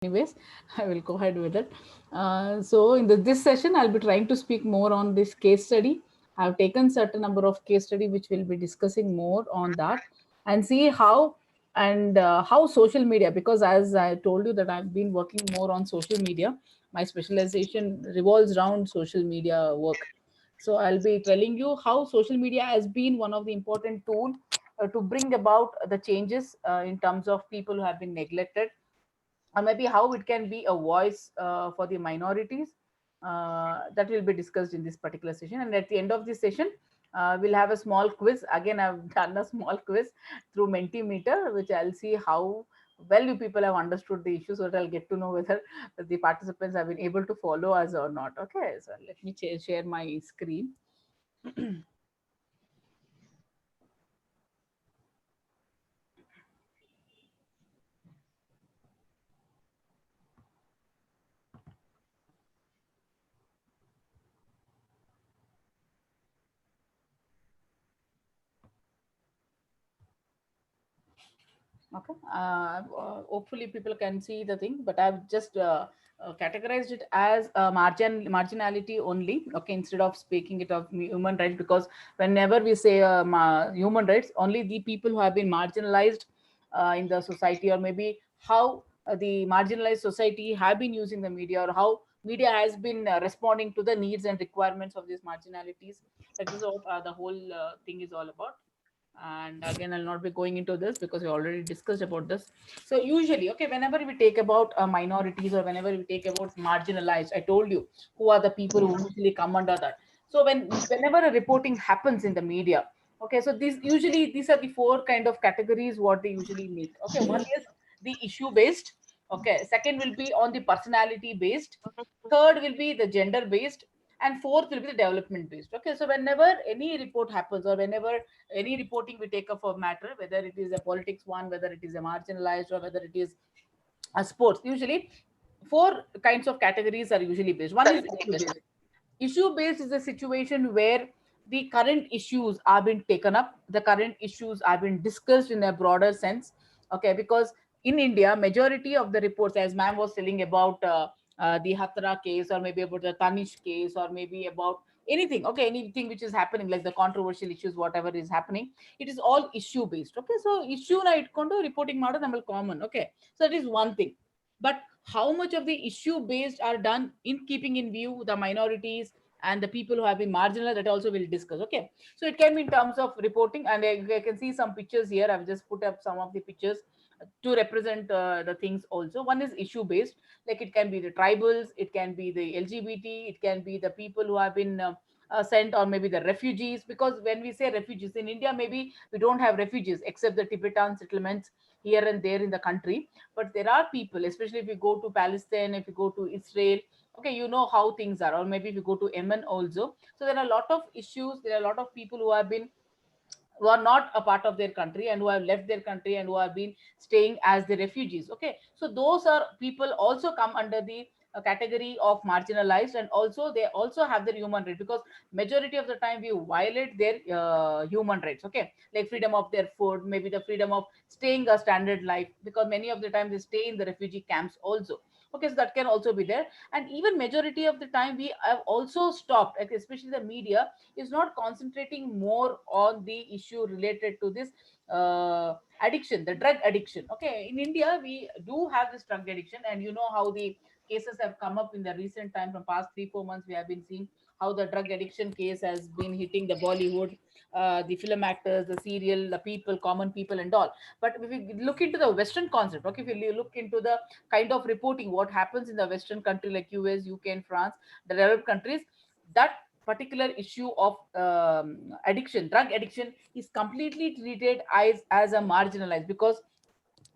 anyways, I will go ahead with it. So in this session, I'll be trying to speak more on this case study. I've taken certain number of case study which we'll be discussing more on that and see how social media, because as I told you that I've been working more on social media. My specialization revolves around social media work. So I'll be telling you how social media has been one of the important tool to bring about the changes in terms of people who have been neglected, or maybe how it can be a voice for the minorities. That will be discussed in this particular session. And at the end of this session, we'll have a small quiz. Again, I've done a small quiz through Mentimeter, which I'll see how well you people have understood the issue, so that I'll get to know whether the participants have been able to follow us or not. Okay, so let me share my screen. Okay. Hopefully, people can see the thing, but I've just categorized it as marginality only. Okay, instead of speaking it of human rights, because whenever we say human rights, only the people who have been marginalized in the society, or maybe how the marginalized society have been using the media, or how media has been responding to the needs and requirements of these marginalities. That is what the whole thing is all about. And again, I'll not be going into this because we already discussed about this. So usually, okay, whenever we take about minorities, or whenever we take about marginalized, I told you who are the people who usually come under that. So whenever a reporting happens in the media, okay, so these are the four kind of categories what they usually make. Okay, one is the issue based. Okay, second will be on the personality based. Third will be the gender based, and fourth will be the development based. Okay, so whenever any report happens, or whenever any reporting we take up for matter, whether it is a politics one, whether it is a marginalized, or whether it is a sports, usually four kinds of categories are usually based. One is issue based. Issue based is a situation where the current issues are being taken up, the current issues are being discussed in a broader sense. Okay, because in India, majority of the reports, as ma'am was telling about the Hatra case, or maybe about the Tanish case, or maybe about anything, okay, anything which is happening, like the controversial issues, whatever is happening, it is all issue based. Okay, so issue na itkondo reporting ಮಾಡೋದು ನಮ್ಮಲ್ಲಿ common. Okay, so that is one thing. But how much of the issue based are done in keeping in view the minorities and the people who have been marginalized, that also we'll discuss. Okay, so it can be in terms of reporting, and I can see some pictures here. I've just put up some of the pictures to represent the things also. One is issue based, like it can be the tribals, it can be the LGBT, it can be the people who have been sent, or maybe the refugees. Because when we say refugees in India, maybe we don't have refugees except the Tibetan settlements here and there in the country, but there are people, especially if you go to Palestine, if you go to Israel, okay, you know how things are, or maybe if you go to Yemen also. So there are a lot of issues, there are a lot of people who are not a part of their country, and who have left their country, and who have been staying as the refugees. Okay, so those are people also come under the category of marginalized, and also they also have their human rights, because majority of the time we violate their human rights. Okay, like freedom of their food, maybe the freedom of staying a standard life, because many of the time they stay in the refugee camps also. Okay, so that can also be there. And even majority of the time we have also stopped, like especially the media is not concentrating more on the issue related to this addiction, the drug addiction. Okay, in India we do have this drug addiction, and you know how the cases have come up in the recent time. From past 3 4 months we have been seeing how the drug addiction case has been hitting the Bollywood, the film actors, the serial, the people, common people, and all. But if we look into the Western concept, okay, if you look into the kind of reporting what happens in the Western country like US, UK, and France, the developed countries, that particular issue of addiction, drug addiction, is completely treated as a marginalized, because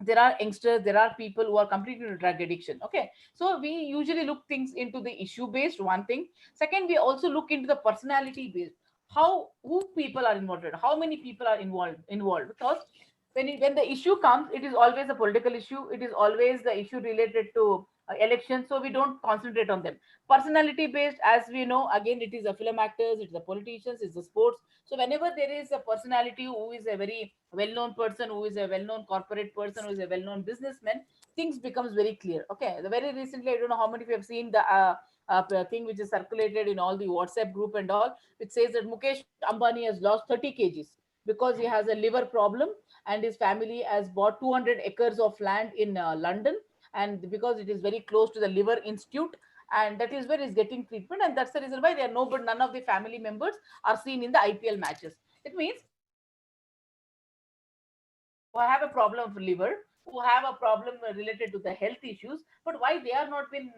there are youngsters, there are people who are completely into drug addiction. Okay, so we usually look things into the issue based, one thing. Second, we also look into the personality based, how who people are involved, how many people are involved. Because when the issue comes, it is always a political issue, it is always the issue related to elections, so we don't concentrate on them. Personality based, as we know, again, it is the film actors, it's the politicians, it's the sports. So whenever there is a personality who is a very well-known person, who is a well-known corporate person, who is a well-known businessman, things becomes very clear. Okay, the very recently, I don't know how many of you have seen the thing which is circulated in all the WhatsApp group and all, which says that Mukesh Ambani has lost 30 kgs because he has a liver problem, and his family has bought 200 acres of land in London, and because it is very close to the liver institute, and that is where he's getting treatment, and that's the reason why there are no, but none of the family members are seen in the IPL matches. It means who have a problem of liver, who have a problem related to the health issues, but why they are not been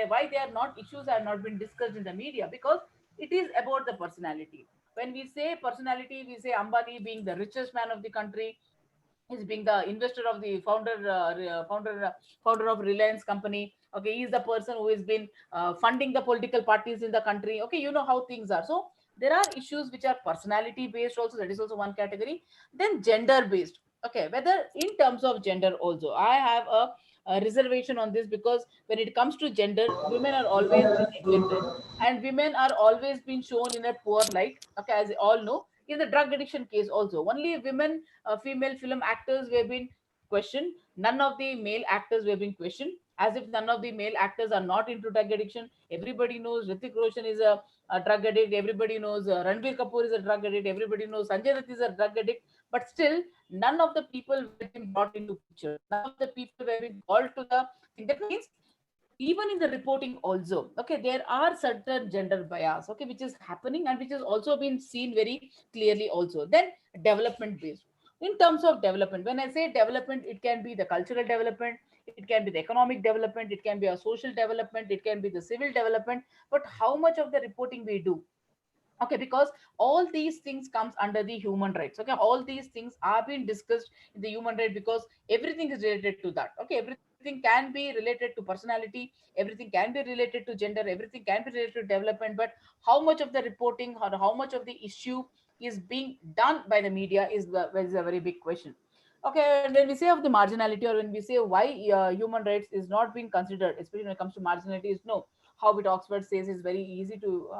why they are not issues have not been discussed in the media, because it is about the personality. When we say personality, we say Ambani being the richest man of the country, he's being the investor of the founder of Reliance company. Okay, he's the person who has been funding the political parties in the country. Okay, you know how things are. So there are issues which are personality based also, that is also one category. Then gender based. Okay, whether in terms of gender also, I have a reservation on this, because when it comes to gender, women are always been neglected, and women are always been shown in a poor light. Okay, as we all know, in the drug addiction case also, only women, female film actors were being questioned. None of the male actors were being questioned, as if none of the male actors are not into drug addiction. Everybody knows Ritik Roshan is a drug addict. Everybody knows Ranbir Kapoor is a drug addict. Everybody knows Sanjay Dutt is a drug addict. But still, none of the people were being brought into picture. None of the people were being called to the thing. That means even in the reporting also, okay, there are certain gender bias, okay, which is happening and which has also been seen very clearly also. Then development based. In terms of development, when I say development, it can be the cultural development, it can be the economic development, it can be a social development, it can be the civil development. But how much of the reporting we do? Okay, because all these things comes under the human rights. Okay, all these things are being discussed in the human right, because everything is related to that. Okay, everything can be related to personality, everything can be related to gender, everything can be related to development. But how much of the reporting or how much of the issue is being done by the media is a very big question. Okay, and when we say of the marginality, or when we say why human rights is not being considered, especially when it comes to marginality, is no, how it Oxford says is very easy to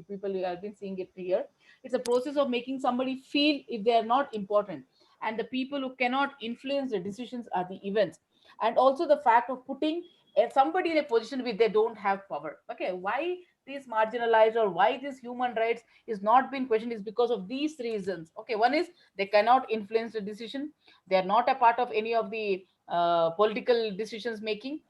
people have been seeing it here. It's a process of making somebody feel if they are not important, and the people who cannot influence the decisions are the events, and also the fact of putting somebody in a position where they don't have power. Okay, why this marginalized or why this human rights is not being questioned is because of these reasons. Okay, one is they cannot influence the decision, they are not a part of any of the political decisions making,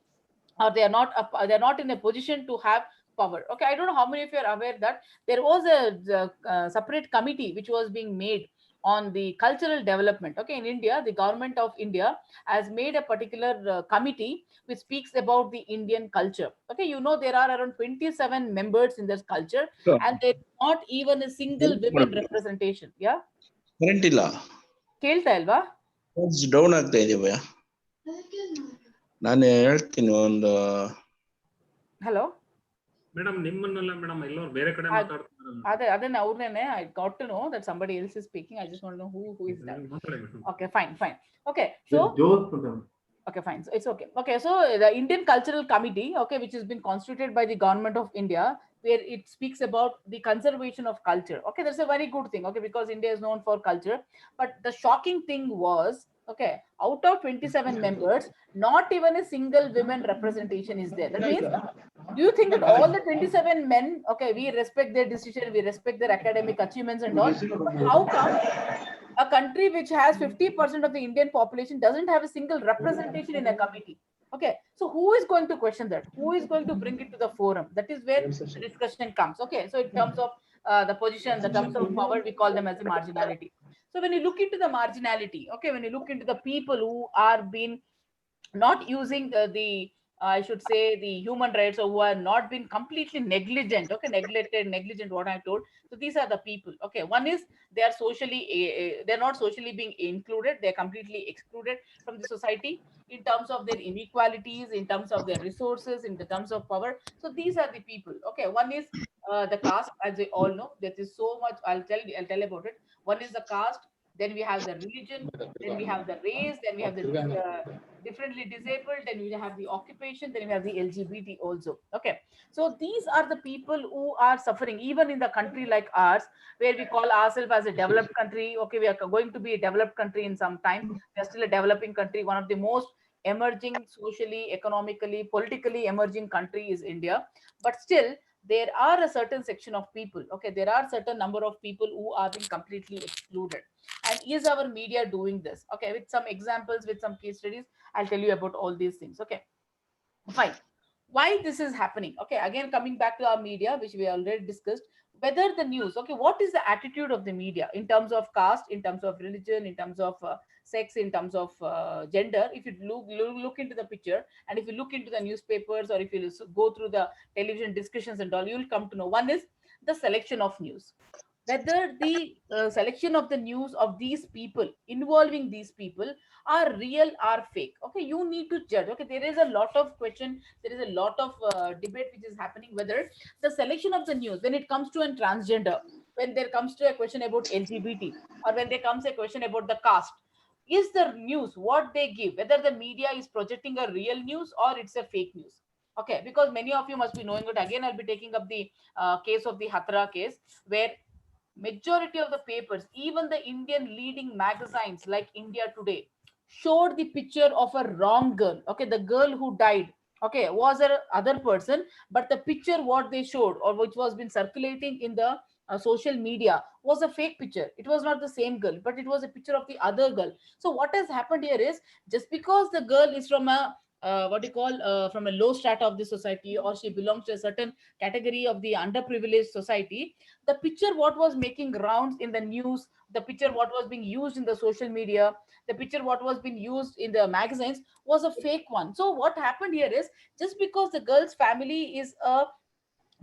or they're not in a position to have power. Okay, I don't know how many of you are aware that there was a separate committee which was being made on the cultural development. Okay, in India, the government of India has made a particular committee which speaks about the Indian culture. Okay, you know, there are around 27 members in this culture, and there is not even a single women representation. Yeah, current ಇಲ್ಲ, ಕೇಳ್ತಾ ಇಲ್ವಾ? Down ಆಗ್ತಾ ಇದೆ ಭಯ. ನಾನು ಹೇಳ್ತೀನಿ ಒಂದು. Hello madam, ನಿಮ್ಮನ್ನೆಲ್ಲ ಮೇಡಮ್ ಎಲ್ಲರೂ ಬೇರೆ ಕಡೆ ಮಾತಾಡ್ತಾರೆ. ಅದನ್ನ ಅವ್ರನ್ನೇ I got to know that somebody else is speaking. I just want to know who is that. Okay, fine. Okay, so okay, fine. So it's okay. Okay, so the Indian Cultural Committee, okay, which has been constituted by the government of India, where it speaks about the conservation of culture. Okay, that's a very good thing. Okay, because India is known for culture. But the shocking thing was, okay, out of 27 members, not even a single women representation is there. That means, do you think that all the 27 men, okay, we respect their decision, we respect their academic achievements and all, but how come a country which has 50% of the Indian population doesn't have a single representation in a committee? Okay, so who is going to question that? Who is going to bring it to the forum? That is where the discussion comes. Okay, so in terms of the position, the terms of power, we call them as a marginality. So when you look into the marginality, okay, when you look into the people who are being not using the I should say the human rights, or who are not been completely negligent, okay, negligent, what I told. So these are the people. Okay, one is they are they're not socially being included, they're completely excluded from the society in terms of their inequalities, in terms of their resources, in the terms of power. So these are the people. Okay, one is the caste, as we all know. There is so much. I'll tell about it. One is the caste, then we have the religion, then we have the race, then we have the differently disabled, then we have the occupation, then we have the LGBT also. Okay, so these are the people who are suffering even in the country like ours, where we call ourselves as a developed country. Okay, we are going to be a developed country in some time. We are still a developing country, one of the most emerging socially, economically, politically emerging country is India, but still there are a certain section of people, okay, there are certain number of people who are being completely excluded. And is our media doing this? Okay, with some examples, with some case studies, I'll tell you about all these things. Okay, fine. Why this is happening? Okay, again coming back to our media, which we already discussed, whether the news, okay, what is the attitude of the media in terms of caste, in terms of religion, in terms of sex, in terms of gender? If you look into the picture, and if you look into the newspapers, or if you go through the television discussions and all, you will come to know. One is the selection of news, whether the selection of the news of these people, involving these people, are real or fake. Okay, you need to judge. Okay, there is a lot of question, there is a lot of debate which is happening, whether the selection of the news, when it comes to a transgender, when there comes to a question about LGBT, or when there comes a question about the caste, is the news what they give, whether the media is projecting a real news or it's a fake news. Okay, because many of you must be knowing it. Again, I'll be taking up the case of the Hatra case, where majority of the papers, even the Indian leading magazines like India Today, showed the picture of a wrong girl. Okay, the girl who died, okay, was a other person, but the picture what they showed, or which was been circulating in the social media, was a fake picture. It was not the same girl, but it was a picture of the other girl. So what has happened here is, just because the girl is from a what you call from a low strata of the society, or she belongs to a certain category of the underprivileged society, the picture what was making rounds in the news, the picture what was being used in the social media, the picture what was being used in the magazines, was a fake one. So what happened here is, just because the girl's family is a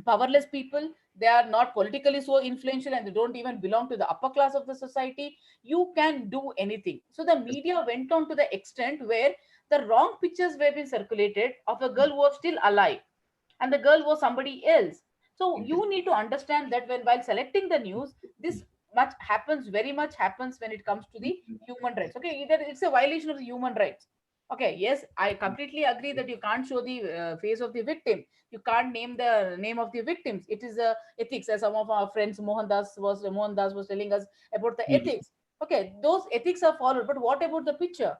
powerless people, they are not politically so influential, and they don't even belong to the upper class of the society, you can do anything. So the media went on to the extent where the wrong pictures were being circulated of a girl who was still alive, and the girl was somebody else. So you need to understand that when while selecting the news, this much happens, very much happens when it comes to the human rights. Okay, either it's a violation of the human rights. Okay, yes, I completely agree that you can't show the face of the victim, you can't name the name of the victims. It is a ethics, as some of our friends Mohandas was telling us about the ethics. Okay, those ethics are followed, but what about the picture?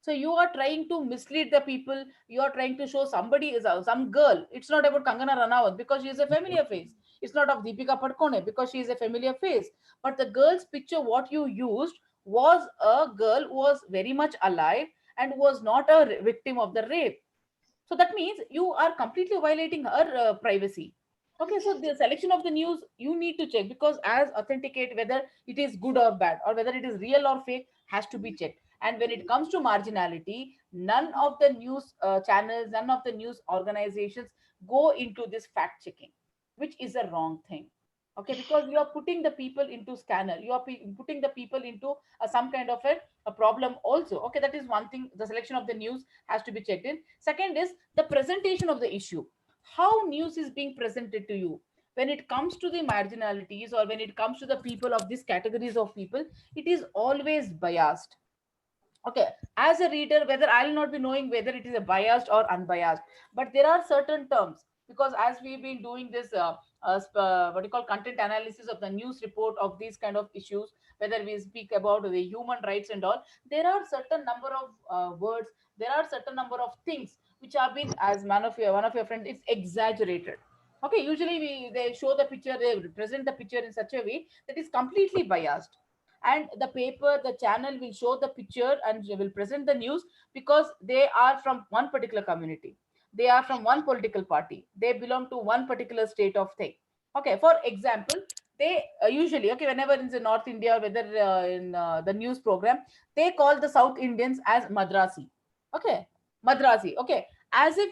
So you are trying to mislead the people. You are trying to show somebody is some girl. It's not about Kangana Ranawat because she is a familiar face. It's not of Deepika Padukone because she is a familiar face. But the girl's picture, what you used, was a girl who was very much alive and was not a victim of the rape. So that means you are completely violating her privacy. Okay, so the selection of the news you need to check, because as authenticate whether it is good or bad, or whether it is real or fake, has to be checked. And when it comes to marginality, none of the news channels, none of the news organizations go into this fact checking, which is a wrong thing. Okay, because you are putting the people into scanner, you are putting the people into some kind of a problem also. Okay, that is one thing. The selection of the news has to be checked in. Second is the presentation of the issue, how news is being presented to you. When it comes to the marginalities, or when it comes to the people of these categories of people, it is always biased. Okay, as a reader, whether I'll not be knowing whether it is a biased or unbiased, but there are certain terms, because as we've been doing this what you call content analysis of the news report of these kind of issues, whether we speak about the human rights and all, there are certain number of words, there are certain number of things which have been, as one of your friends, it's exaggerated. Okay, usually they show the picture, they present the picture in such a way that is completely biased. And the paper, the channel will show the picture and they will present the news because they are from one particular community, they are from one political party, they belong to one particular state of thing. Okay, for example, they usually, okay, whenever in the North India, whether in the news program, they call the South Indians as Madrasi. Okay, Madrasi. Okay, as if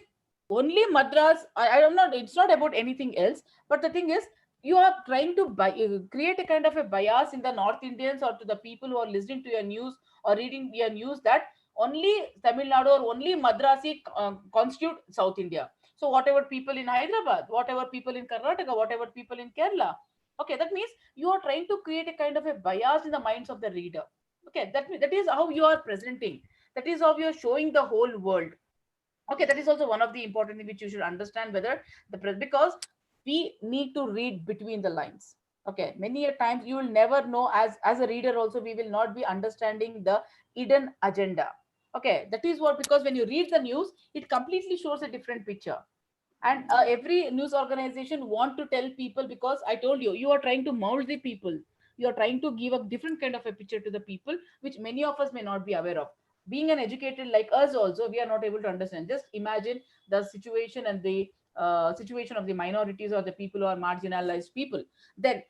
only Madras. I am not. It's not about anything else. But the thing is, you are trying to create a kind of a bias in the North Indians, or to the people who are listening to your news or reading your news, that only Tamil Nadu or only Madrasi constitute South India. So whatever people in Hyderabad, whatever people in Karnataka, whatever people in Kerala, okay, that means you are trying to create a kind of a bias in the minds of the reader. Okay, that is how you are presenting. That is how you are showing the whole world. Okay, that is also one of the important thing which you should understand, whether the press, because we need to read between the lines. Okay, many a times you will never know, as a reader also, we will not be understanding the hidden agenda. Okay, that is what, because when you read the news, it completely shows a different picture. And every news organization want to tell people, because I told you, you are trying to mold the people. You are trying to give a different kind of a picture to the people, which many of us may not be aware of. Being an educated like us also, we are not able to understand. Just imagine the situation and the situation of the minorities or the people who are marginalized people. Then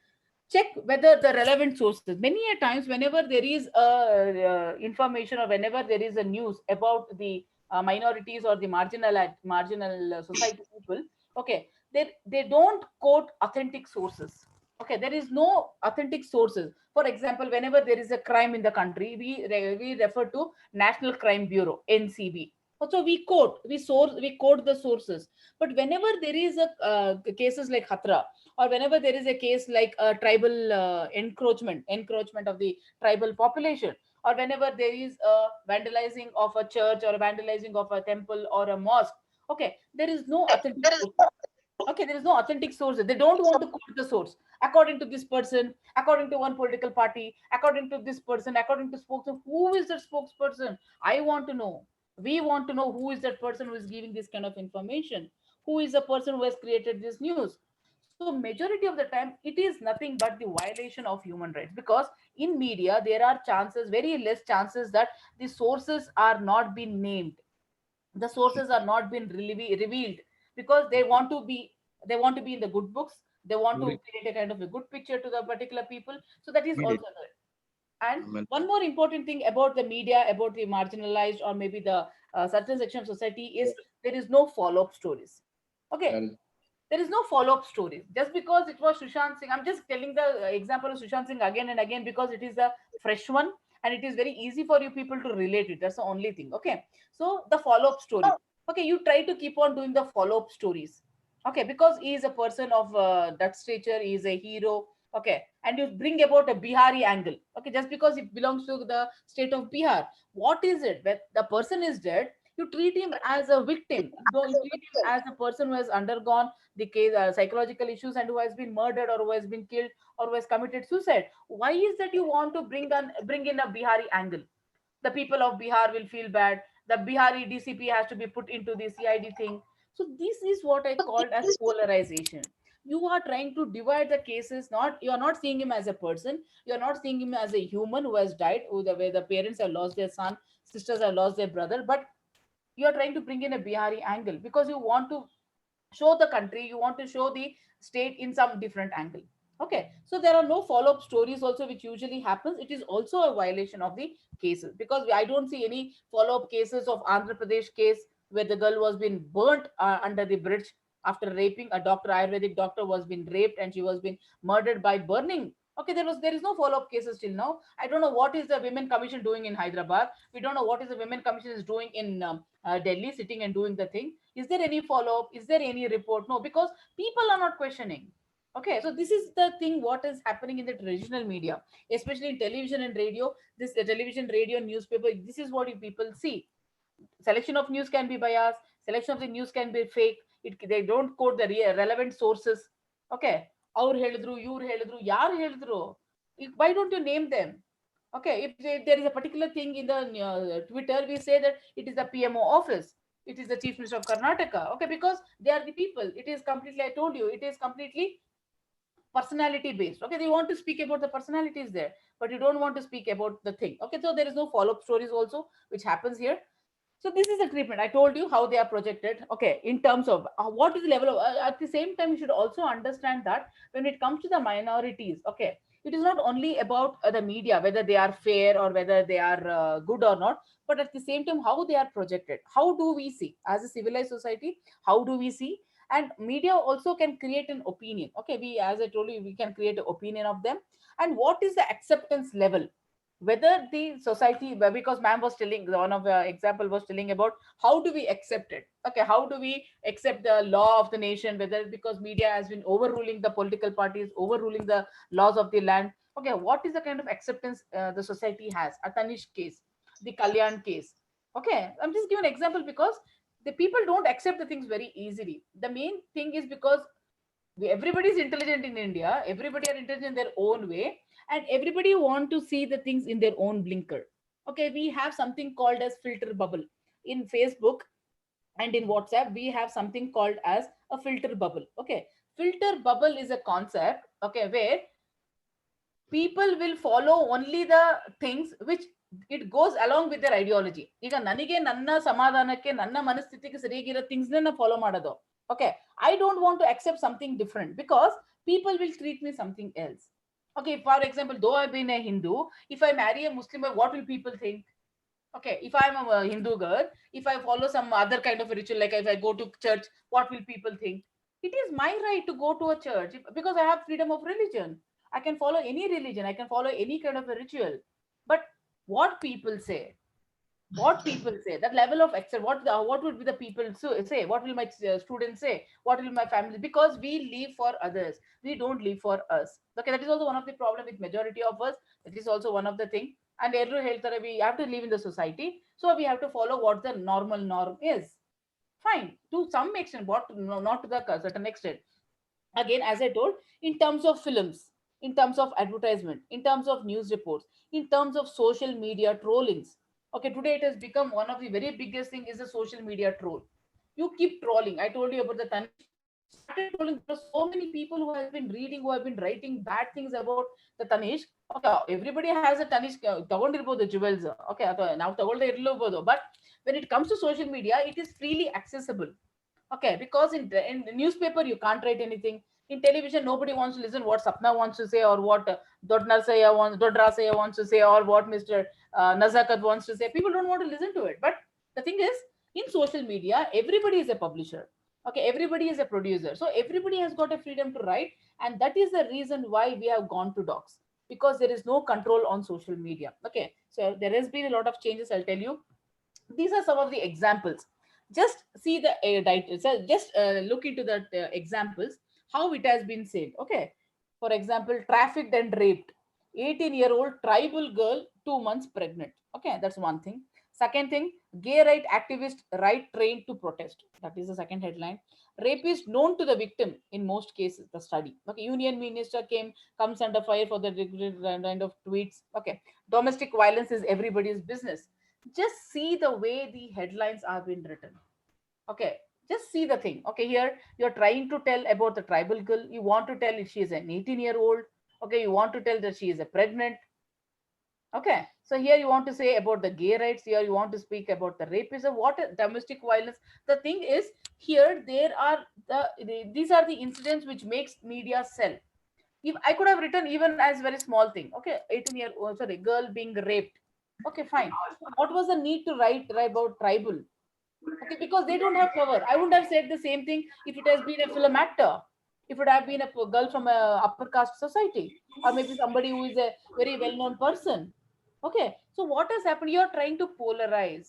check whether the relevant sources. Many a times whenever there is a information, or whenever there is a news about the minorities or the marginal society people, okay, they don't quote authentic sources. Okay, there is no authentic sources. For example, whenever there is a crime in the country, we refer to National Crime Bureau, NCB. So we quote the sources. But whenever there is a cases like Hatra, or whenever there is a case like a tribal encroachment of the tribal population, or whenever there is a vandalizing of a church or a vandalizing of a temple or a mosque, okay, there is no authentic source. Okay, there is no authentic sources. They don't want to quote the source. According to this person, according to one political party, according to this person, according to spokesperson. Who is that spokesperson? I want to know. We want to know who is that person who is giving this kind of information. Who is the person who has created this news? So majority of the time, it is nothing but the violation of human rights, because in media there are chances, very less chances, that the sources are not being named, the sources are not been revealed, because they want to be in the good books, they want to create a kind of a good picture to the particular people. So that is also there. And one more important thing about the media, about the marginalized or maybe the certain section of society, is there is no follow-up stories. Okay, there is no follow-up stories. Just because it was Sushant Singh, I'm just telling the example of Sushant Singh again and again, because it is a fresh one, and it is very easy for you people to relate it. That's the only thing. Okay, so the follow-up story. Okay, you try to keep on doing the follow-up stories. Okay, because he is a person of that stature, he is a hero. Okay, and you bring about a Bihari angle. Okay, just because it belongs to the state of Bihar, what is it? When the person is dead, you treat him as a victim. You treat him as a person who has undergone the case, psychological issues, and who has been murdered, or who has been killed, or who has committed suicide. Why is that you want to bring in a Bihari angle? The people of Bihar will feel bad. The Bihari DCP has to be put into the CID thing. So this is what I called as polarization. You are trying to divide the cases. Not, you are not seeing him as a person. You are not seeing him as a human who has died, who the way the parents have lost their son, sisters have lost their brother, but you are trying to bring in a Bihari angle, because you want to show the country, you want to show the state in some different angle. Okay, so there are no follow-up stories also, which usually happens. It is also a violation of the cases, because I don't see any follow-up cases of Andhra Pradesh case, where the girl was being burnt under the bridge after raping a doctor. Ayurvedic doctor was being raped, and she was being murdered by burning. Okay, there is no follow-up cases till now. I don't know what is the women commission doing in Hyderabad. We don't know what is the women commission is doing in Delhi, sitting and doing the thing. Is there any follow up? Is there any report? No, because people are not questioning. Okay, so this is the thing what is happening in the traditional media, especially in television and radio. This television, radio, newspaper. This is what you people see. Selection of news can be biased. Selection of the news can be fake. They don't quote the relevant sources. Okay, ಅವ್ರು ಹೇಳಿದ್ರು, ಇವ್ರು ಹೇಳಿದ್ರು, ಯಾರು ಹೇಳಿದ್ರು? Why don't you name them? Okay, if there is a particular thing in the Twitter, we say that it is the PMO office, it is the Chief Minister of Karnataka. Okay, because they are the people. It is completely, I told you, it is completely personality based. Okay, they want to speak about the personalities there, but you don't want to speak about the thing. Okay, so there is no follow-up stories also, which happens here. So this is the treatment. I told you how they are projected. Okay, in terms of what is the level of. At the same time, you should also understand that when it comes to the minorities, okay, it is not only about the media, whether they are fair or whether they are good or not, but at the same time, how they are projected. How do we see as a civilized society? How do we see? And media also can create an opinion. Okay, as I told you, we can create an opinion of them. And what is the acceptance level, whether the society, because ma'am was telling, one of the example was telling about how do we accept it. Okay, how do we accept the law of the nation, whether because media has been overruling the political parties, overruling the laws of the land. Okay, what is the kind of acceptance the society has? A Tanish case, the Kalyan case. Okay, I'm just giving an example, because the people don't accept the things very easily. The main thing is because everybody is intelligent in India, everybody are intelligent in their own way, and everybody want to see the things in their own blinker. Okay, we have something called as filter bubble in Facebook and in WhatsApp. We have something called as a filter bubble. Okay, filter bubble is a concept, okay, where people will follow only the things which it goes along with their ideology. ಈಗ ನನಗೆ ನನ್ನ ಸಮಾಧಾನಕ್ಕೆ ನನ್ನ ಮನಸ್ಥಿತಿಗೆ ಸರಿಯಾಗಿರೋ things ನ follow ಮಾಡೋದು. Okay, I don't want to accept something different because people will treat me something else. Okay, for example, though I've been a Hindu, if I marry a Muslim, what will people think? Okay, if I'm a Hindu girl, if I follow some other kind of a ritual, like if I go to church, what will people think? It is my right to go to a church because I have freedom of religion. I can follow any religion, I can follow any kind of a ritual. But what people say, that level of accept, what would be the people say, what will my students say, what will my family, because we live for others, we don't live for us. Okay, that is also one of the problem with majority of us. That is also one of the thing. And every health, we have to live in the society, so we have to follow what the normal norm is. Fine, to some extent, but no, not to the certain extent. Again, as I told, in terms of films, in terms of advertisement, in terms of news reports, in terms of social media trollings. Okay, today it has become one of the very biggest thing is the social media troll. You keep trolling. I told you about the Tanish. You started trolling. There are so many people who have been reading, who have been writing bad things about the Tanish. Okay, everybody has a Tanish ತಗೊಂಡಿರ್ಬೋದು jewels. Okay, ಅಥವಾ ನಾವು ತಗೊಳ್ಳದೆ ಇರಲೂಬಹುದು. But when it comes to social media, it is freely accessible. Okay, because in the newspaper you can't write anything. In television, nobody wants to listen what Sapna wants to say, or what Dodrasaya wants to say, or what Mr. Nazakat wants to say. People don't want to listen to it. But the thing is, in social media, everybody is a publisher. Okay, everybody is a producer. So everybody has got a freedom to write, and that is the reason why we have gone to docs, because there is no control on social media. Okay, so there has been a lot of changes. I'll tell you. These are some of the examples. Just see the just look into the examples, how it has been said. Okay, for example, trafficked and raped 18-year-old tribal girl 2 months pregnant. Okay, that's one thing. Second thing, gay right activist right trained to protest. That is the second headline. Rapist known to the victim in most cases. The study. Okay, union minister comes under fire for the kind of tweets. Okay, domestic violence is everybody's business. Just see the way the headlines are being written. Okay, just see the thing. Okay, here you're trying to tell about the tribal girl. You want to tell she is an 18-year-old. Okay, you want to tell that she is a pregnant. Okay, so here you want to say about the gay rights. Here you want to speak about the rapism. What domestic violence? The thing is, here there are these are the incidents which makes media sell. If I could have written even as very small thing. Okay, 18-year-old, sorry, girl being raped. Okay, fine. What was the need to write about tribal? Okay, because they don't have power. I wouldn't have said the same thing if it has been a film actor, if it had been a girl from a upper caste society, or maybe somebody who is a very well-known person. Okay, so what has happened? You're trying to polarize.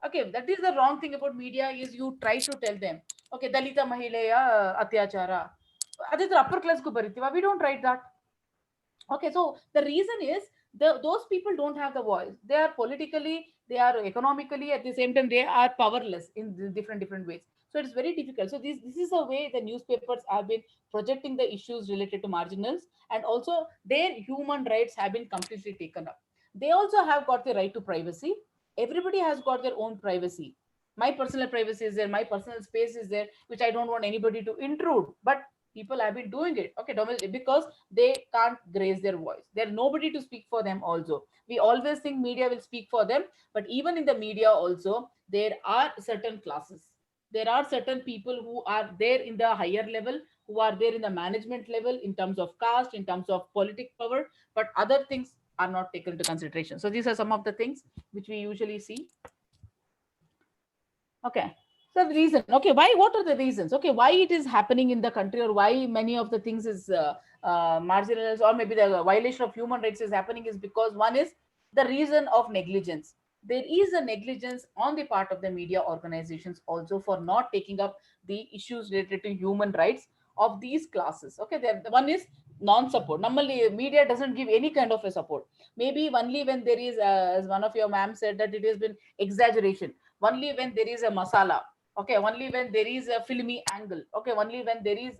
Okay, that is the wrong thing about media, is you try to tell them, okay, Dalita Mahileya Atyachara. That's upper class ko baritiva. We don't write that. Okay, so the reason is those people don't have the voice. They are politically, they are economically, at the same time they are powerless in different ways. So it's very difficult. So this is the way the newspapers have been projecting the issues related to marginals, and also their human rights have been completely taken up. They also have got the right to privacy. Everybody has got their own privacy. My personal privacy is there, my personal space is there, which I don't want anybody to intrude. But people have been doing it. Okay, because they can't raise their voice. There's nobody to speak for them also. We always think media will speak for them, but even in the media also, there are certain classes. There are certain people who are there in the higher level, who are there in the management level, in terms of caste, in terms of politic power, but other things are not taken into consideration. So these are some of the things which we usually see. Okay, so the reason, okay, why, what are the reasons? Okay, why it is happening in the country, or why many of the things is marginalized, or maybe the violation of human rights is happening, is because one is the reason of negligence. There is a negligence on the part of the media organizations also for not taking up the issues related to human rights of these classes. Okay, the one is non-support. Normally media doesn't give any kind of a support. Maybe only when there is as one of your ma'am said, that it has been exaggeration, only when there is a masala. Okay, only when there is a filmy angle. Okay, only when there is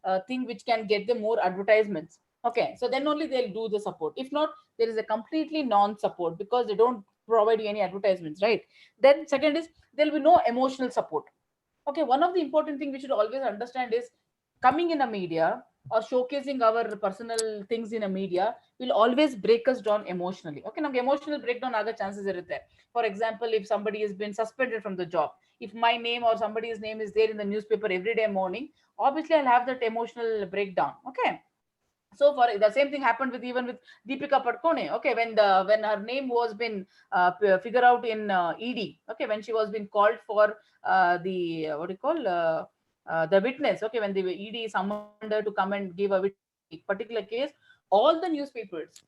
a thing which can get them more advertisements. Okay, so then only they'll do the support. If not, there is a completely non-support, because they don't provide you any advertisements, right? Then second is there'll be no emotional support. Okay, one of the important thing we should always understand is coming in a media or showcasing our personal things in a media will always break us down emotionally. Okay, now emotional breakdown aga chances irutte. For example, if somebody has been suspended from the job, if my name or somebody's name is there in the newspaper every day morning, obviously I'll have that emotional breakdown. Okay, so for the same thing happened with even with Deepika Padkone. Okay, when her name was been figured out in ED. Okay, when she was been called for the what do you call the witness. Okay, when the ED summoned her to come and give a witness in the particular case, all the newspapers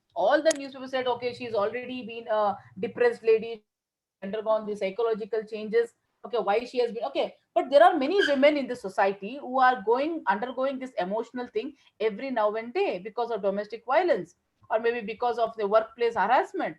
said, okay, she's already been a depressed lady. She's already undergone the psychological changes. Okay, why she has been okay, but there are many women in the society who are going undergoing this emotional thing every now and day because of domestic violence or maybe because of the workplace harassment.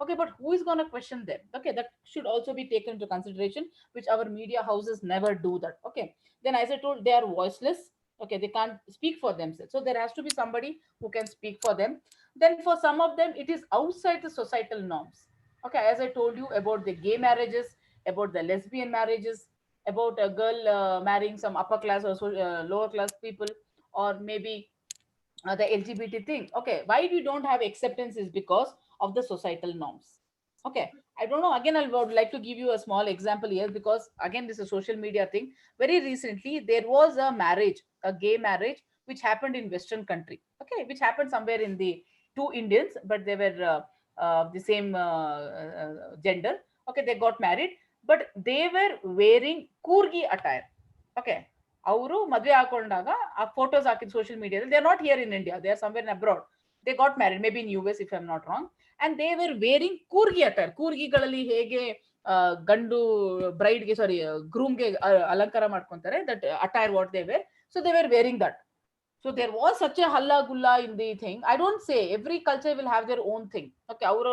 Okay, but who is going to question them? Okay, that should also be taken into consideration, which our media houses never do that. Okay, then as I told, they are voiceless. Okay, they can't speak for themselves, so there has to be somebody who can speak for them. Then for some of them it is outside the societal norms. Okay, as I told you about the gay marriages, about the lesbian marriages, about a girl marrying some upper class or lower class people, or maybe the LGBT thing. Okay, why we don't have acceptance is because of the societal norms. Okay, I don't know. Again, I would like to give you a small example here because again, this is a social media thing. Very recently, there was a marriage, a gay marriage, which happened in Western country. Okay, which happened somewhere in the two Indians, but they were the same gender. Okay, they got married, but they were wearing kurgi attire. Okay, ಅವರು ಮದುವೆ ಹಾಕೊಂಡಾಗ ಆ photos ಹಾಕಿದ social ಮೀಡಿಯಾದಲ್ಲಿ they are not here in India, they are somewhere in abroad. They got married maybe in US if I am not wrong. And they wear wearing Coorgi attire. ಕೂರ್ಗಿಗಳಲ್ಲಿ ಹೇಗೆ ಗಂಡು ಬ್ರೈಡ್ಗೆ sorry ಗ್ರೂಮ್ಗೆ ಅಲಂಕಾರ ಮಾಡ್ಕೊಂತಾರೆ, that attire what they wear, so they wear wearing that. So there was such a halla gulla in the thing. I don't say every culture will have their own thing. Okay, our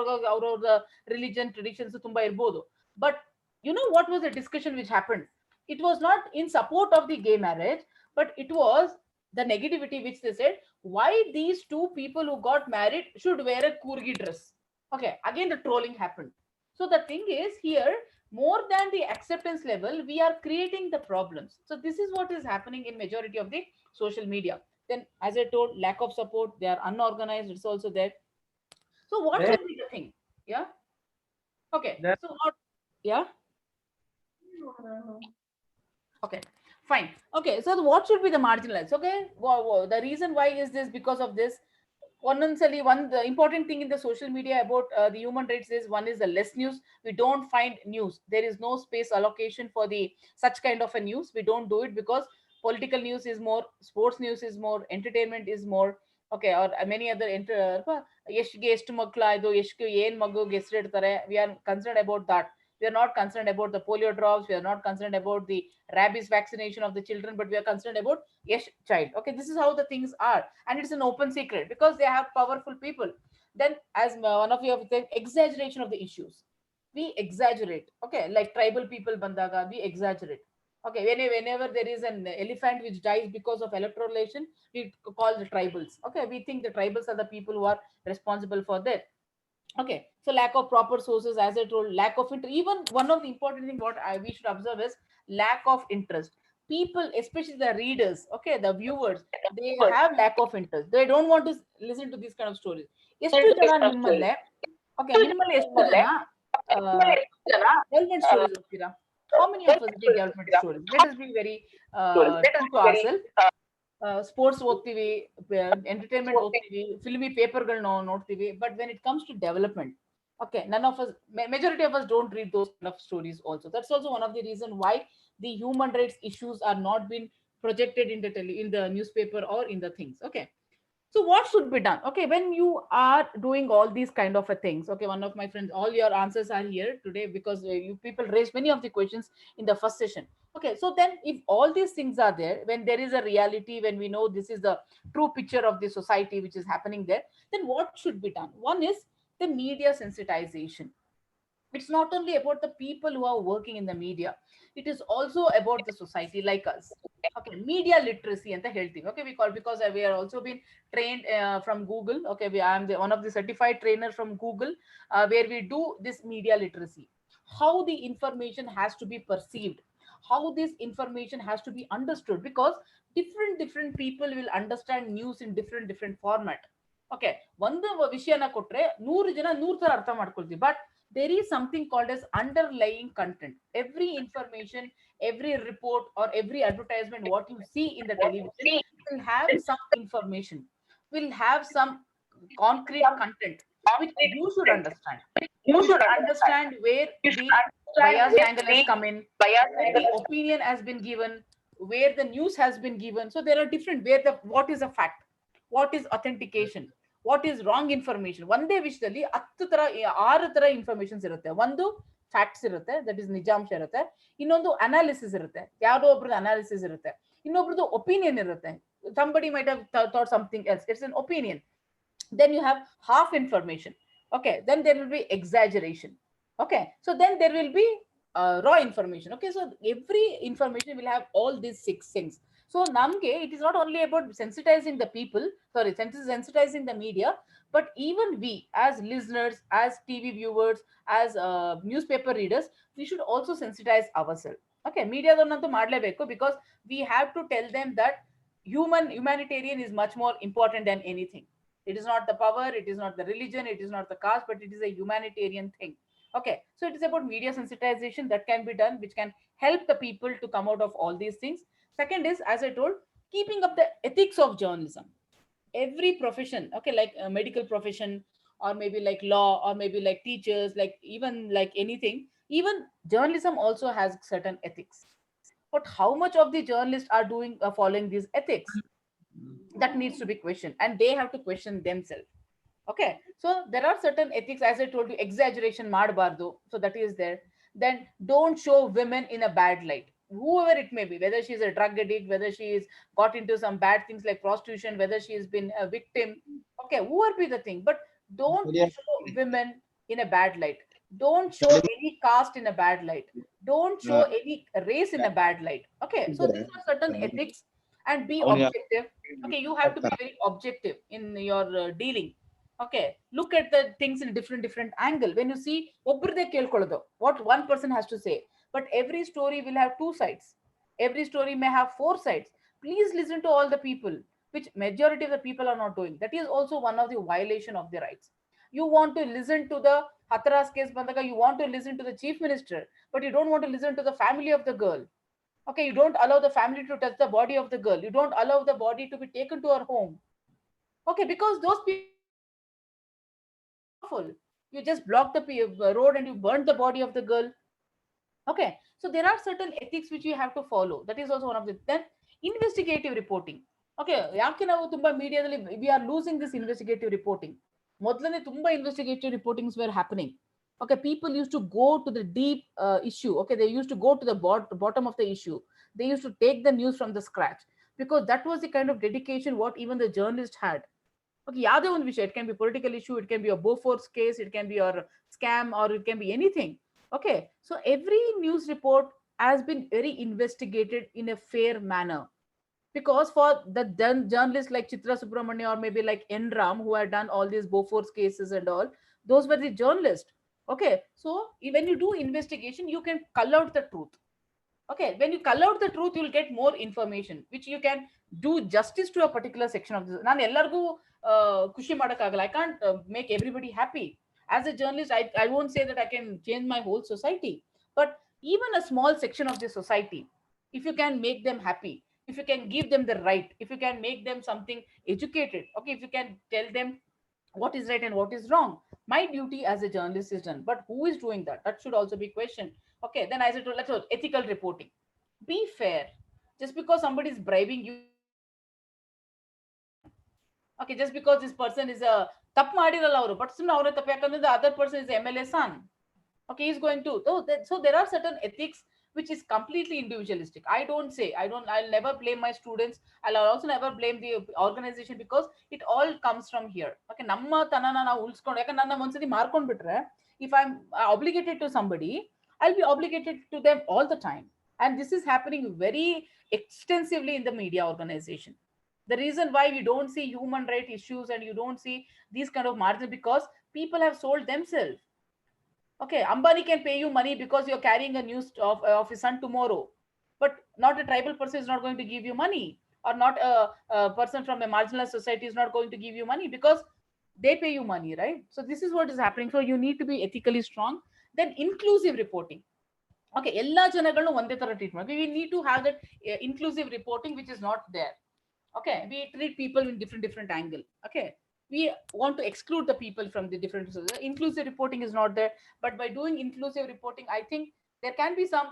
religion traditions tumba irbodu. But you know what was the discussion which happened? It was not in support of the gay marriage, but it was the negativity which they said why these two people who got married should wear a kurgi dress. Okay, again the trolling happened. So the thing is here, more than the acceptance level, we are creating the problems. So this is what is happening in majority of the social media. Then as I told, lack of support, they are unorganized, it's also there. So what There- should be the thing? Yeah, okay, There- so what? Yeah, okay, fine. Okay, so what should be the marginalized? Okay, the reason why is this because of this. One the important thing in the social media about the human rights is one is the less news. We don't find news. There is no space allocation for the such kind of a news. We don't do it because political news is more, sports news is more, entertainment is more. Okay, or many other ಎಷ್ಟು ಮಕ್ಕಳು ಎಷ್ಟು ಏನ್ ಮಗುಗೆ ಹೆಸರಿಡ್ತಾರೆ, we are concerned about that. We are not concerned about the polio drops. We are not concerned about the rabies vaccination of the children, but we are concerned about yes child. Okay, this is how the things are, and it's an open secret because they have powerful people. Then as one of you have said, exaggeration of the issues. We exaggerate. Okay, like tribal people bandaga we exaggerate. Okay, whenever there is an elephant which dies because of electrolation, we call the tribals. Okay, we think the tribals are the people who are responsible for that. Okay, so lack of proper sources, as I told, lack of interest. Even one of the important thing what we should observe is lack of interest. People, especially the readers, okay, the viewers, they have lack of interest. They don't want to listen to these kind of stories. ಎಷ್ಟು ಜನ ನಿಮ್ಮಲ್ಲೇ okay ನಿಮ್ಮಲ್ಲಿ ಎಷ್ಟು ಜನ development stories ಓದ್ತೀರಾ? How many of us read development stories? Let us be very true to ourselves. Sports ಓದ್ತೀವಿ, entertainment ಓದ್ತೀವಿ, filmy ಪೇಪರ್ಗಳು ನೋಡ್ತೀವಿ, but when it comes to development, okay, none of us, majority of us don't read those kind of stories also. That's also one of the reason why the human rights issues are not been projected in the in the newspaper or in the things. Okay, so what should be done? Okay, when you are doing all these kind of a things, okay, one of my friends, all your answers are here today because you people raised many of the questions in the first session. Okay, so then if all these things are there, when there is a reality, when we know this is the true picture of the society which is happening there, then what should be done? One is the media sensitization. It's not only about the people who are working in the media, it is also about the society like us. Okay, media literacy and the healthy. Okay, we call, because we are also been trained from Google. Okay, I am one of the certified trainer from Google, where we do this media literacy, how the information has to be perceived, how this information has to be understood, because different people will understand news in different format. Okay, ಒಂದು ವಿಷಯನ ಕೊಟ್ರೆ 100 ಜನ 100 ತರ ಅರ್ಥ ಮಾಡ್ಕೊಳ್ತೀವಿ, but there is something called as underlying content. Every information, every report, or every advertisement what you see in the television will have some information, will have some concrete content which you should understand. You should understand where the biased angle has come in, where the opinion has been given, where the news has been given. So there are different, where the what is a fact, what is authentication, what is wrong information. ಒಂದೇ ವಿಷಯದಲ್ಲಿ 10 ತರ 6 ತರ informations ಇರುತ್ತೆ. ಒಂದು facts ಇರುತ್ತೆ, that is ನಿಜಾಂಶ ಇರುತ್ತೆ. ಇನ್ನೊಂದು analysis ಇರುತ್ತೆ, ಯಾವ್ದೋ ಒಬ್ರದ್ದು ಅನಾಲಿಸಿಸ್ ಇರುತ್ತೆ. ಇನ್ನೊಬ್ರದ್ದು ಒಪಿನಿಯನ್ ಇರುತ್ತೆ, somebody might have thought something else, it's an opinion. Then you have half information. Okay, then there will be exaggeration. Okay, so then there will be raw information. Okay, so every information will have all these 6 things. So namge, it is not only about sensitizing the people, sorry, sensitizing the media, but even we as listeners, as TV viewers, as newspaper readers, we should also sensitize ourselves. Okay, media donantu madlebeku, because we have to tell them that humanitarian is much more important than anything. It is not the power, it is not the religion, it is not the caste, but it is a humanitarian thing. Okay, so it is about media sensitization that can be done, which can help the people to come out of all these things. Second is, as I told, keeping up the ethics of journalism. Every profession, okay, like a medical profession, or maybe like law, or maybe like teachers, like even like anything, even journalism also has certain ethics. But how much of the journalists are doing following these ethics? That needs to be questioned, and they have to question themselves. Okay, so there are certain ethics, as I told you, exaggeration ಮಾಡಬಾರ್ದು, so that is there. Then don't show women in a bad light, whoever it may be, whether she is a drug addict, whether she is got into some bad things like prostitution, whether she has been a victim. Okay, whoever be the thing, but don't show women in a bad light. Don't show any caste in a bad light. Don't show any race in a bad light. Okay, so these are certain ethics. And be objective. Okay, you have to be very objective in your dealing. Okay, look at the things in different angle. When you see ಒಬ್ರದೇ ಕೇಳ್ಕೊಳ್ಳೋದು, what one person has to say, but every story will have 2 sides, every story may have 4 sides. Please listen to all the people, which majority of the people are not doing. That is also one of the violation of their rights. You want to listen to the Hathras case bandaga, you want to listen to the chief minister, but you don't want to listen to the family of the girl. Okay, you don't allow the family to touch the body of the girl, you don't allow the body to be taken to her home. Okay, because those people powerful. You just block the road and you burn the body of the girl. Okay, so there are certain ethics which you have to follow. That is also one of the. Then investigative reporting. Okay, ಯಾಕೆ ನಾವು ತುಂಬಾ ಮೀಡಿಯಾದಲ್ಲಿ we are losing this investigative reporting. ಮೊದಲನೇ ತುಂಬಾ investigative reportings were happening. Okay, people used to go to the deep issue. Okay, they used to go to the bottom of the issue. They used to take the news from the scratch, because that was the kind of dedication what even the journalist had. Okay, ಯಾವುದೇ ಒಂದು ವಿಷಯ, it can be political issue, it can be a Bofors case, it can be a scam, or it can be anything. Okay, so every news report has been very investigated in a fair manner, because for the journalists like Chitra Subramanya, or maybe like Enram, who had done all these Bofors cases and all, those were the journalists. Okay, so when you do investigation, you can cull out the truth. Okay, when you cull out the truth, you'll get more information, which you can do justice to a particular section of this. ನಾನು ಎಲ್ಲರಿಗೂ ಖುಷಿ ಮಾಡಕ್ಕಾಗಲ್ಲ. I can't make everybody happy. As a journalist, I won't say that I can change my whole society, but even a small section of the society, if you can make them happy, if you can give them the right, if you can make them something educated, okay, if you can tell them what is right and what is wrong, my duty as a journalist is done. But who is doing that? That should also be questioned. Okay, then I said, let's go ethical reporting. Be fair. Just because somebody is bribing you, okay, just because this person is a ತಪ್ಪು ಮಾಡಿರಲ್ಲ ಅವರು, but ಸುಮ್ಮನೆ ಅವರೇ ತಪ್ಪು, ಯಾಕಂದ್ರೆ the other person is MLA son. Okay, he's going to. So there are certain ethics which is completely individualistic. I'll never blame my students. I'll also never blame the organization, because it all comes from here. Okay, namma tanana na ulskondu yakanದ್ರೆ ನನ್ನ ಒಂದ್ಸತಿ ಮಾರ್ಕೊಂಡ್ ಬಿಟ್ರೆ, if I'm obligated to somebody, I'll be obligated to them all the time. And this is happening very extensively in the media organization. The reason why we don't see human rights issues and you don't see these kind of margins, because people have sold themselves. Okay, Ambani can pay you money because you're carrying a news of his son tomorrow, but not a tribal person is not going to give you money, or not a person from a marginalized society is not going to give you money because they pay you money, right? So this is what is happening. So you need to be ethically strong. Then inclusive reporting. Okay, ಎಲ್ಲ ಜನಗಳನ್ನು ಒಂದೇ ತರ treat ಮಾಡಿ. We need to have that inclusive reporting, which is not there. Okay, we treat people in different angle. Okay, we want to exclude the people from the different. Inclusive reporting is not there, but by doing inclusive reporting, I think there can be some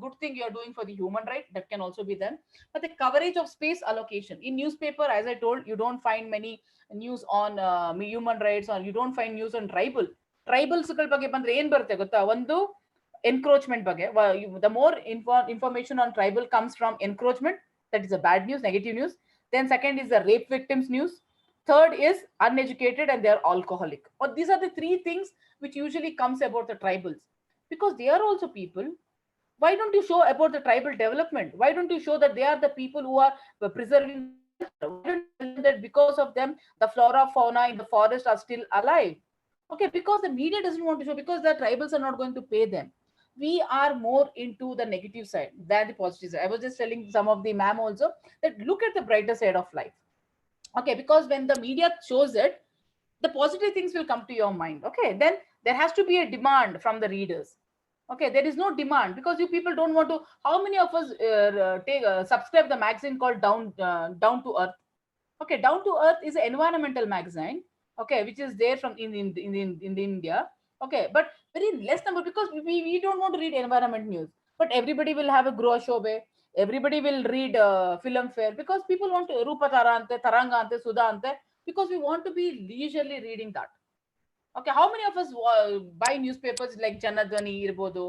good thing you are doing for the human right, that can also be done. But the coverage of space allocation in newspaper, as I told, you don't find many news on human rights, or you don't find news on tribals ಬಗ್ಗೆ ಬಂದ್ರೆ ಏನ್ ಬರುತ್ತೆ ಗೊತ್ತಾ? ಒಂದು encroachment ಬಗ್ಗೆ. The more information on tribal comes from encroachment, that is a bad news, negative news. Then second is the rape victims news. Third is uneducated and they are alcoholic. Or these are the three things which usually comes about the tribals, because they are also people. Why don't you show about the tribal development? Why don't you show that they are the people who are preserving the culture? Why don't you tell them that because of them the flora fauna in the forest are still alive? Okay, because the media doesn't want to show, because the tribals are not going to pay them. We are more into the negative side than the positive side. I was just telling some of the ma'am also that look at the brighter side of life. Okay, because when the media shows it, the positive things will come to your mind. Okay, then there has to be a demand from the readers. Okay, there is no demand because you people don't want to. How many of us subscribe the magazine called Down to Earth? Okay, Down to Earth is an environmental magazine. Okay, which is there from in India. Okay, but very less number, because we don't want to read environment news, but everybody will have a grow shobe. Everybody will read film fair, because people want to Rupa Tara ante, Taranga ante, Sudha ante, because we want to be leisurely reading that. Okay, how many of us buy newspapers like Janadhani irbodu?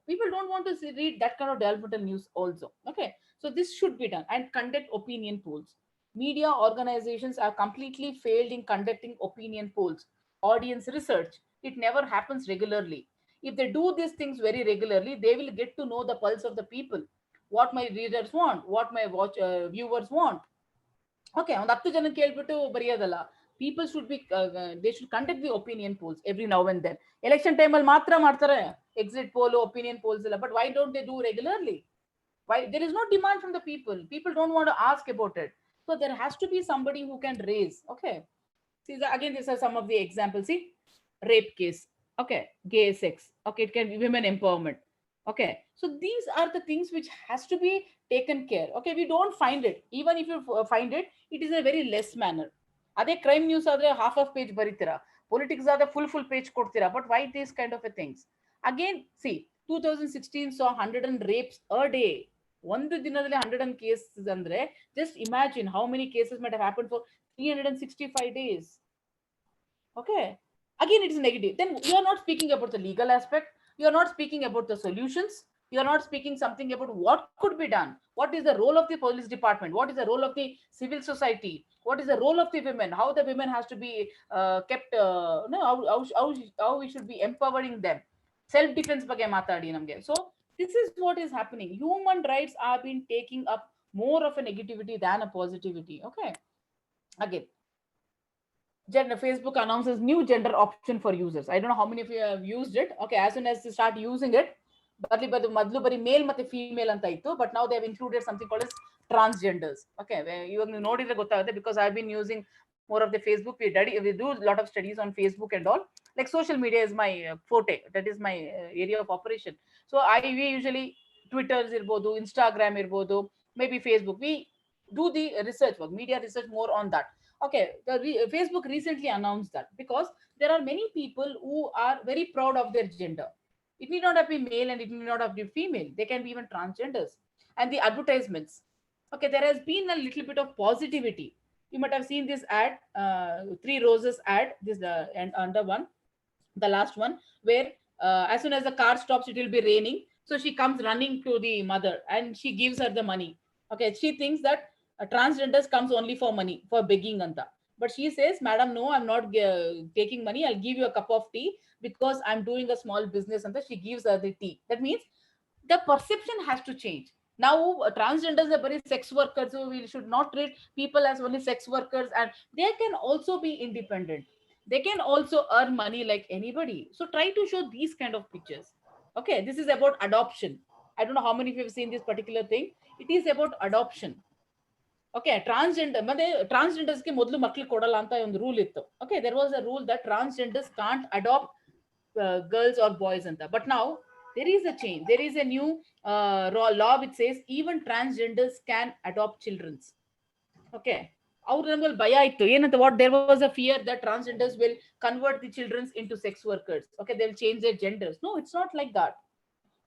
People don't want to read that kind of developmental news also. Okay, so this should be done. And conduct opinion polls. Media organizations are completely failed in conducting opinion polls, audience research. It never happens regularly. If they do these things very regularly, they will get to know the pulse of the people, what my readers want, what my viewers want. Okay, on 10 ಜನ ಕೇಳ್ಬಿಟ್ಟು ಬರೆಯೋದಲ್ಲ. People should be they should conduct the opinion polls every now and then. Election time ಅಲ್ಲಿ ಮಾತ್ರ ಮಾಡ್ತಾರೆ exit poll, opinion polls ಎಲ್ಲ. But why don't they do regularly? Why? There is no demand from the people. People don't want to ask about it. So there has to be somebody who can raise. Okay, see, again these are some of the examples. See, rape case. Okay, gay sex. Okay, it can be women empowerment. Okay, so these are the things which has to be taken care. Okay, we don't find it. Even if you find it, it is a very less manner. Are crime news are half of page baritira, politics are the full page kodtira. But why these kind of a things? Again, see, 2016 saw 100 rapes a day. ಒಂದು ದಿನದಲ್ಲಿ 100 cases ಅಂದ್ರೆ just imagine how many cases might have happened for 365 days. Okay, again it is negative. Then you are not speaking about the legal aspect, you are not speaking about the solutions, you are not speaking something about what could be done. What is the role of the police department? What is the role of the civil society? What is the role of the women? How the women has to be kept no, how we should be empowering them. Self defense ಬಗ್ಗೆ ಮಾತಾಡಿ ನಮಗೆ. So this is what is happening. Human rights are being taking up more of a negativity than a positivity. Okay, again, Facebook announces new gender option for users. I don't know how many of you have used it. Okay, as soon as you start using it, ಮೊದಲು ಬರೀ ಮೇಲ್ ಮತ್ತೆ female ಅಂತ ಇತ್ತು, but now they have included something called as transgenders. Okay, ಇವಾಗ ನೀವು ನೋಡಿದ್ರೆ ಗೊತ್ತಾಗುತ್ತೆ, because I've been using more of the Facebook. We do a lot of studies on Facebook and all. Like social media is my forte. That is my area of operation. So we usually Twitter irbodu, Instagram irbodu, maybe Facebook. We do the research work, media research more on that. Okay, Facebook recently announced that, because there are many people who are very proud of their gender. It need not have been male and it need not have been female. They can be even transgenders. And the advertisements. Okay, there has been a little bit of positivity. You might have seen this ad, 3 roses ad, this and under one, the last one, where as soon as the car stops, it will be raining. So she comes running to the mother and she gives her the money. Okay, she thinks that transgenders comes only for money, for begging anta. But she says, madam, no, I'm not taking money. I'll give you a cup of tea because I'm doing a small business. And she gives her the tea. That means the perception has to change. Now, transgenders are very sex workers, so we should not treat people as only sex workers, and they can also be independent. They can also earn money like anybody. So try to show these kind of pictures. Okay, this is about adoption. I don't know how many of you have seen this particular thing. It is about adoption. Okay, transgender ಮತ್ತೆ ಟ್ರಾನ್ಸ್ಜೆಂಡರ್ಸ್ಗೆ ಮೊದಲು ಮಕ್ಳು ಕೊಡಲ್ಲ ಅಂತ ಒಂದು rule ಇತ್ತು. Okay, there was a rule that transgenders can't adopt girls or boys anta. But now there is a change. There is a new law which says even transgenders can adopt children's. Okay, ಅವ್ರ ನಮ್ಮಲ್ಲಿ ಭಯ ಇತ್ತು ಏನಂತ, what there was a fear that transgenders will convert the children into sex workers. Okay, they'll change their genders. No, it's not like that.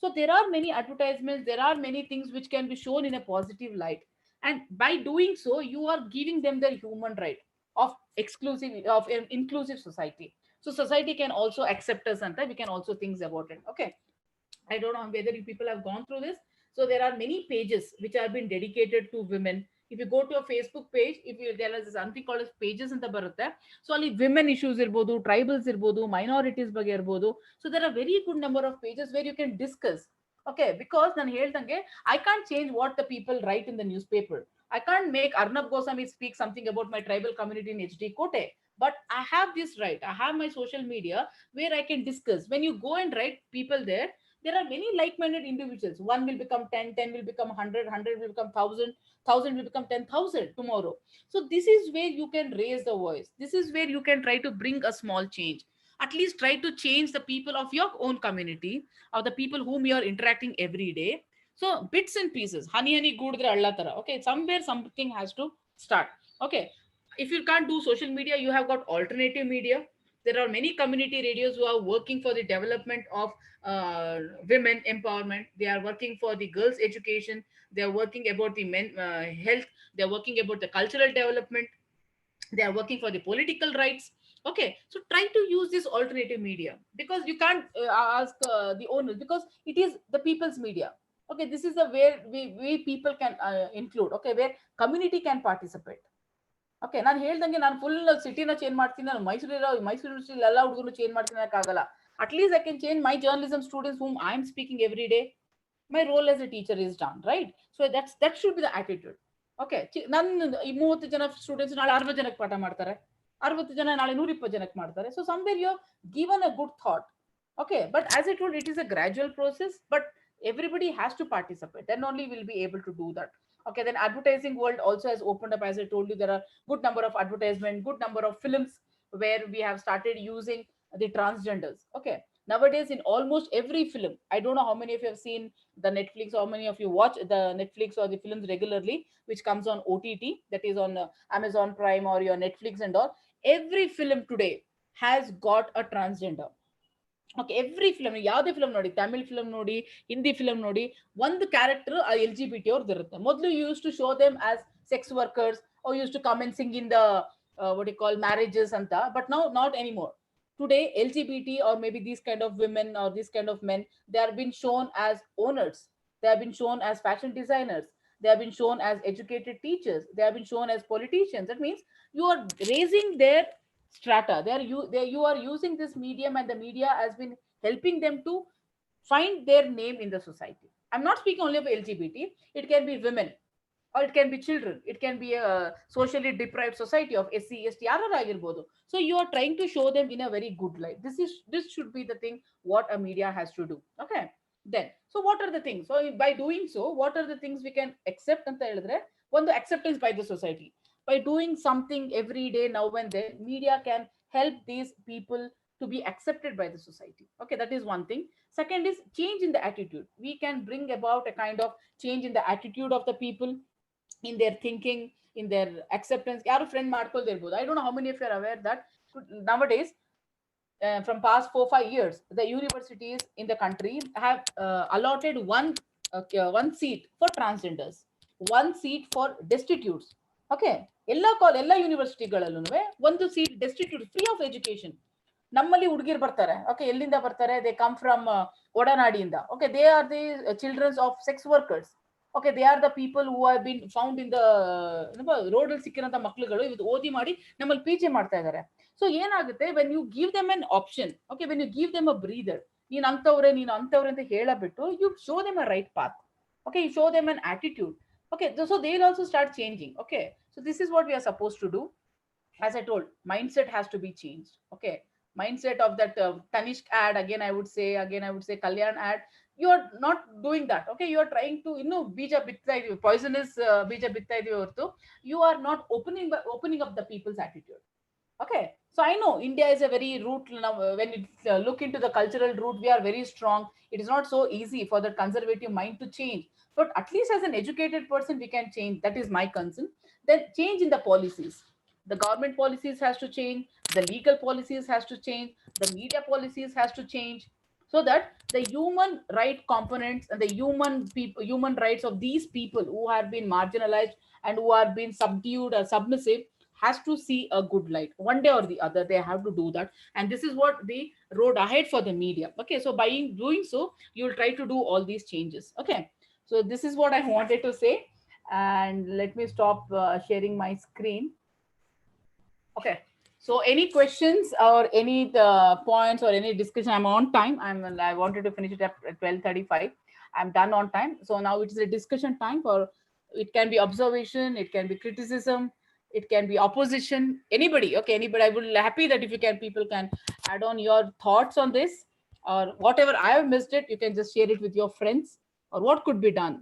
So there are many advertisements, there are many things which can be shown in a positive light, and by doing so you are giving them the human right of an inclusive society. So society can also accept us and we can also think about it. Okay, I don't know whether you people have gone through this. So there are many pages which have been dedicated to women. If you go to a Facebook page, if you, there is something called as pages ಅಂತ ಬರುತ್ತೆ. So ಅಲ್ಲಿ women issues ಇರ್ಬೋದು, tribals ಇರ್ಬೋದು, minorities ಬಗ್ಗೆ ಇರ್ಬೋದು. So there are very good number of pages where you can discuss. Okay, because ನಾನು ಹೇಳ್ದಂಗೆ I can't change what the people write in the newspaper. I can't make Arnab Goswami speak something about my tribal community in HD Kote. But I have this right. I have my social media where I can discuss. When you go and write people there are many like-minded individuals. One will become 10, 10 will become 100, 100 will become 1000, 1000 will become 10,000 tomorrow. So this is where you can raise the voice. This is where you can try to bring a small change. At least try to change the people of your own community, or the people whom you are interacting every day. So bits and pieces, honey goodre alla tara. Okay, somewhere something has to start. Okay, if you can't do social media, you have got alternative media. There are many community radios who are working for the development of women empowerment. They are working for the girls education. They are working about the men health. They are working about the cultural development. They are working for the political rights. Okay, so try to use this alternative media, because you can't ask the owners, because it is the people's media. Okay, this is the where we people can include. Okay, where community can participate. Okay, ನಾನು ಹೇಳ್ದಂಗೆ ನಾನು full ಸಿಟಿನ change ಮಾಡ್ತೀನಿ, ನಾನು Mysuru university ಎಲ್ಲ ಹುಡುಗರು change ಮಾಡ್ತೀನಿ ಆಗಲ್ಲ. At least I can change my journalism students whom I am speaking every day. My role as a teacher is done, right? So that should be the attitude. Okay, ನನ್ನ 30 ಜನ students ನಾಳೆ 60 ಜನಕ್ಕೆ ಪಾಠ ಮಾಡ್ತಾರೆ, 60 ಜನ ನಾಳೆ 120 ಜನಕ್ಕೆ ಮಾಡ್ತಾರೆ. So somewhere you have given a good thought. Okay, but as I told, it is a gradual process, but everybody has to participate, then only we'll be able to do that. Okay, then advertising world also has opened up. As I told you, there are good number of advertisement, good number of films where we have started using the transgenders. Okay, nowadays in almost every film, I don't know how many of you have seen the Netflix, how many of you watch the Netflix or the films regularly, which comes on OTT, that is on Amazon Prime or your Netflix and all. Every film today has got a transgender. Okay, every film, ಯಾವುದೇ film ನೋಡಿ, Tamil film ನೋಡಿ, Hindi film ನೋಡಿ, ಒಂದು character LGBT ಅವ್ರದ್ದು ಇರುತ್ತೆ. ಮೊದಲು use to show them as sex workers, or used to come and sing in the what you call marriages anta, but now not anymore. Today LGBT or maybe these kind of women or these kind of men, they are being shown as owners, they have been shown as fashion designers, they have been shown as educated teachers, they have been shown as politicians. That means you are raising their strata. You are using this medium, and the media has been helping them to find their name in the society. I'm not speaking only of LGBT. It can be women, or it can be children, it can be a socially deprived society of SC ST ಯಾರು ಆಗಿರ್ಬೋದು. So you are trying to show them in a very good light. This should be the thing what a media has to do. Okay, then so what are the things? So by doing so, what are the things we can accept ಅಂತ ಹೇಳಿದ್ರೆ, ಒಂದು acceptance by the society. By doing something every day, now and then, media can help these people to be accepted by the society. Okay, that is one thing. Second is change in the attitude. We can bring about a kind of change in the attitude of the people, in their thinking, in their acceptance. ಯಾರು friend ಮಾಡ್ಕೊಳ್ದಿರ್ಬೋದು. I don't know how many of you are aware that nowadays from past 4-5 years, the universities in the country have allotted one seat for transgenders, one seat for destitutes. Okay, ಎಲ್ಲ ಯೂನಿವರ್ಸಿಟಿಗಳಲ್ಲೂ ಒಂದು seat destitute, free of education. ನಮ್ಮಲ್ಲಿ ಹುಡುಗಿರು ಬರ್ತಾರೆ, okay, ಎಲ್ಲಿಂದ ಬರ್ತಾರೆ? They come from ಒಡನಾಡಿಯಿಂದ. Okay, they are the childrens of sex workers. Okay, they are the people who have been found in the road ಅಲ್ಲಿ ಸಿಕ್ಕಿರೋಂಥ ಮಕ್ಳುಗಳು ಇವತ್ತು ಓದಿ ಮಾಡಿ ನಮ್ಮಲ್ಲಿ ಪೀಚೆ ಮಾಡ್ತಾ ಇದ್ದಾರೆ. ಸೊ ಏನಾಗುತ್ತೆ, when you give them an option, okay, when you give them a breather, ನೀನ್ ಅಂತವ್ರೆ ಅಂತ ಹೇಳಬಿಟ್ಟು you show them a right path. Okay, you show them an attitude. Okay, so they'll also start changing. Okay, so this is what we are supposed to do. As I told, mindset has to be changed. Okay, mindset of that Tanishq ad, again I would say Kalyan ad, you are not doing that. Okay, you are trying to bija bitta idiyo, poisonous bija bitta idiyo hortu, you are not opening up the people's attitude. Okay, so I know India is a very root now. When you look into the cultural root, we are very strong. It is not so easy for the conservative mind to change, but at least as an educated person we can change. That is my concern. Then change in the policies, the government policies has to change, the legal policies has to change, the media policies has to change, so that the human right components and the human rights of these people who have been marginalized and who are being subdued or submissive has to see a good light. One day or the other they have to do that, and this is what the road ahead for the media. Okay, so by doing so you will try to do all these changes. Okay, so this is what I wanted to say, and let me stop sharing my screen. Okay, so any questions or any points or any discussion? I'm on time. I wanted to finish it at 12:35. I'm done on time. So now it is a discussion time. For it can be observation, it can be criticism, it can be opposition. Anybody, okay, anybody. I would be happy that if you can, people can add on your thoughts on this, or whatever I have missed it, you can just share it with your friends, or what could be done.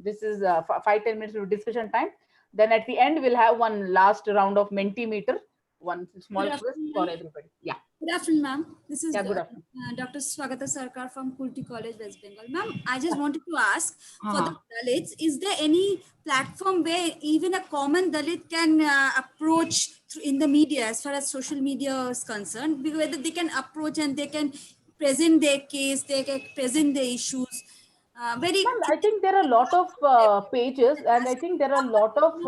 This is 5-10 minutes of discussion time. Then at the end we'll have one last round of Mentimeter. One small quiz for everybody. Yeah. Good afternoon, ma'am. This is good afternoon. Dr. Swagata Sarkar from Kulti College, West Bengal. Ma'am, I just wanted to ask, for the Dalits, is there any platform where even a common Dalit can approach in the media as far as social media is concerned, whether they can approach and they can present their case, they can present their issues? I think there are a lot of pages, and I think there are a lot of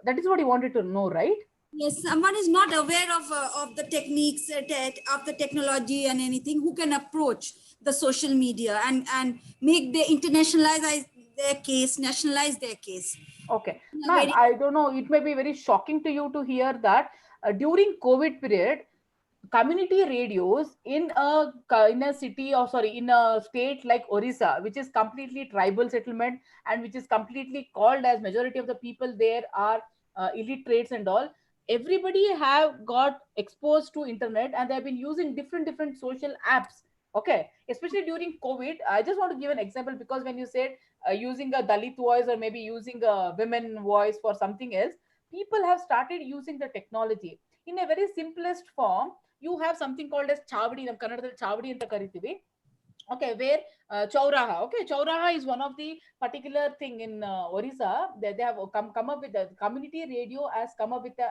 that is what you wanted to know, right? Yes, someone is not aware of the techniques of the technology and anything, who can approach the social media and make the internationalize their case, nationalize their case. Okay, ma'am, I don't know, it may be very shocking to you to hear that during COVID period, community radios in a city, or sorry, in a state like Orissa, which is completely tribal settlement and which is completely called as majority of the people there are illiterates and all, everybody have got exposed to internet and they have been using different social apps. Okay, especially during COVID. I just want to give an example, because when you said using a Dalit voice or maybe using a women voice for something else, people have started using the technology in a very simplest form. You have something called as chavdi, nam kannadadalli chavdi anta karitivi. Okay, where Chauraha. Okay, Chauraha is one of the particular thing in Orissa. They have come up with the community radio has come up with a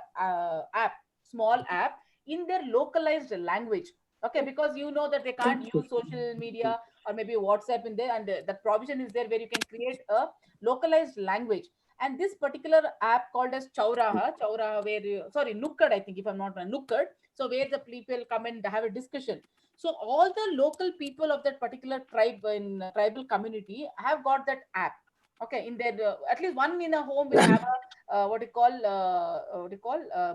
app, small app in their localized language. Okay, because you know that they can't use social media or maybe WhatsApp in there, and that provision is there where you can create a localized language. And this particular app called as Chauraha, where Nukkad, I think, if I'm not wrong, Nukkad. So where the people come and have a discussion. So all the local people of that particular tribe in tribal community have got that app. Okay, in their at least one in a home will have a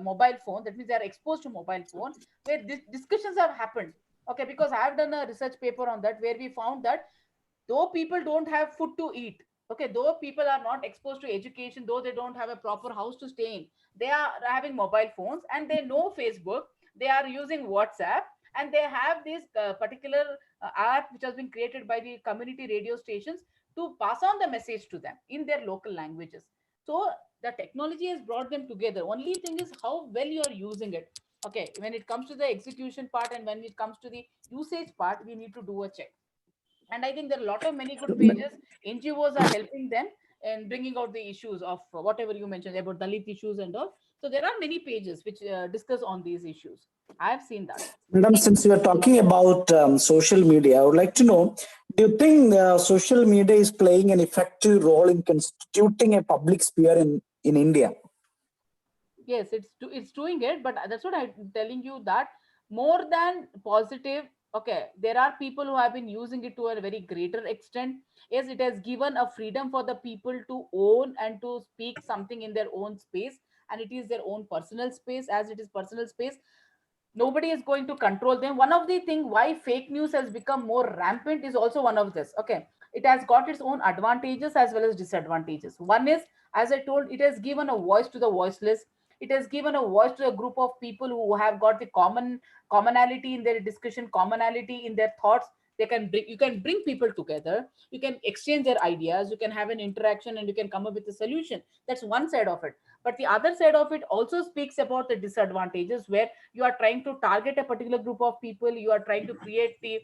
mobile phone. That means they are exposed to mobile phone where discussions have happened. Okay, because I have done a research paper on that where we found that though people don't have food to eat, okay, though people are not exposed to education, though they don't have a proper house to stay in, they are having mobile phones and they know Facebook, they are using WhatsApp, and they have this particular app which has been created by the community radio stations to pass on the message to them in their local languages. So the technology has brought them together. Only thing is how well you are using it. Okay, when it comes to the execution part and when it comes to the usage part, we need to do a check. And I think there are a lot of many good pages. NGOs are helping them in bringing out the issues of whatever you mentioned about Dalit issues and all. So there are many pages which discuss on these issues. I have seen that. Madam, since we are talking about social media, I would like to know, do you think social media is playing an effective role in constituting a public sphere in India? Yes, it's doing it, but that's what I'm telling you, that more than positive, okay, there are people who have been using it to a very greater extent. Yes, it has given a freedom for the people to own and to speak something in their own space, and it is their own personal space. As it is personal space, nobody is going to control them. One of the thing why fake news has become more rampant is also one of this. Okay, it has got its own advantages as well as disadvantages. One is, as I told, it has given a voice to the voiceless. It has given a voice to a group of people who have got the commonality in their discussion, commonality in their thoughts. They can bring, you can bring people together, you can exchange their ideas, you can have an interaction, and you can come up with a solution. That's one side of it. But the other side of it also speaks about the disadvantages, where you are trying to target a particular group of people, you are trying to create the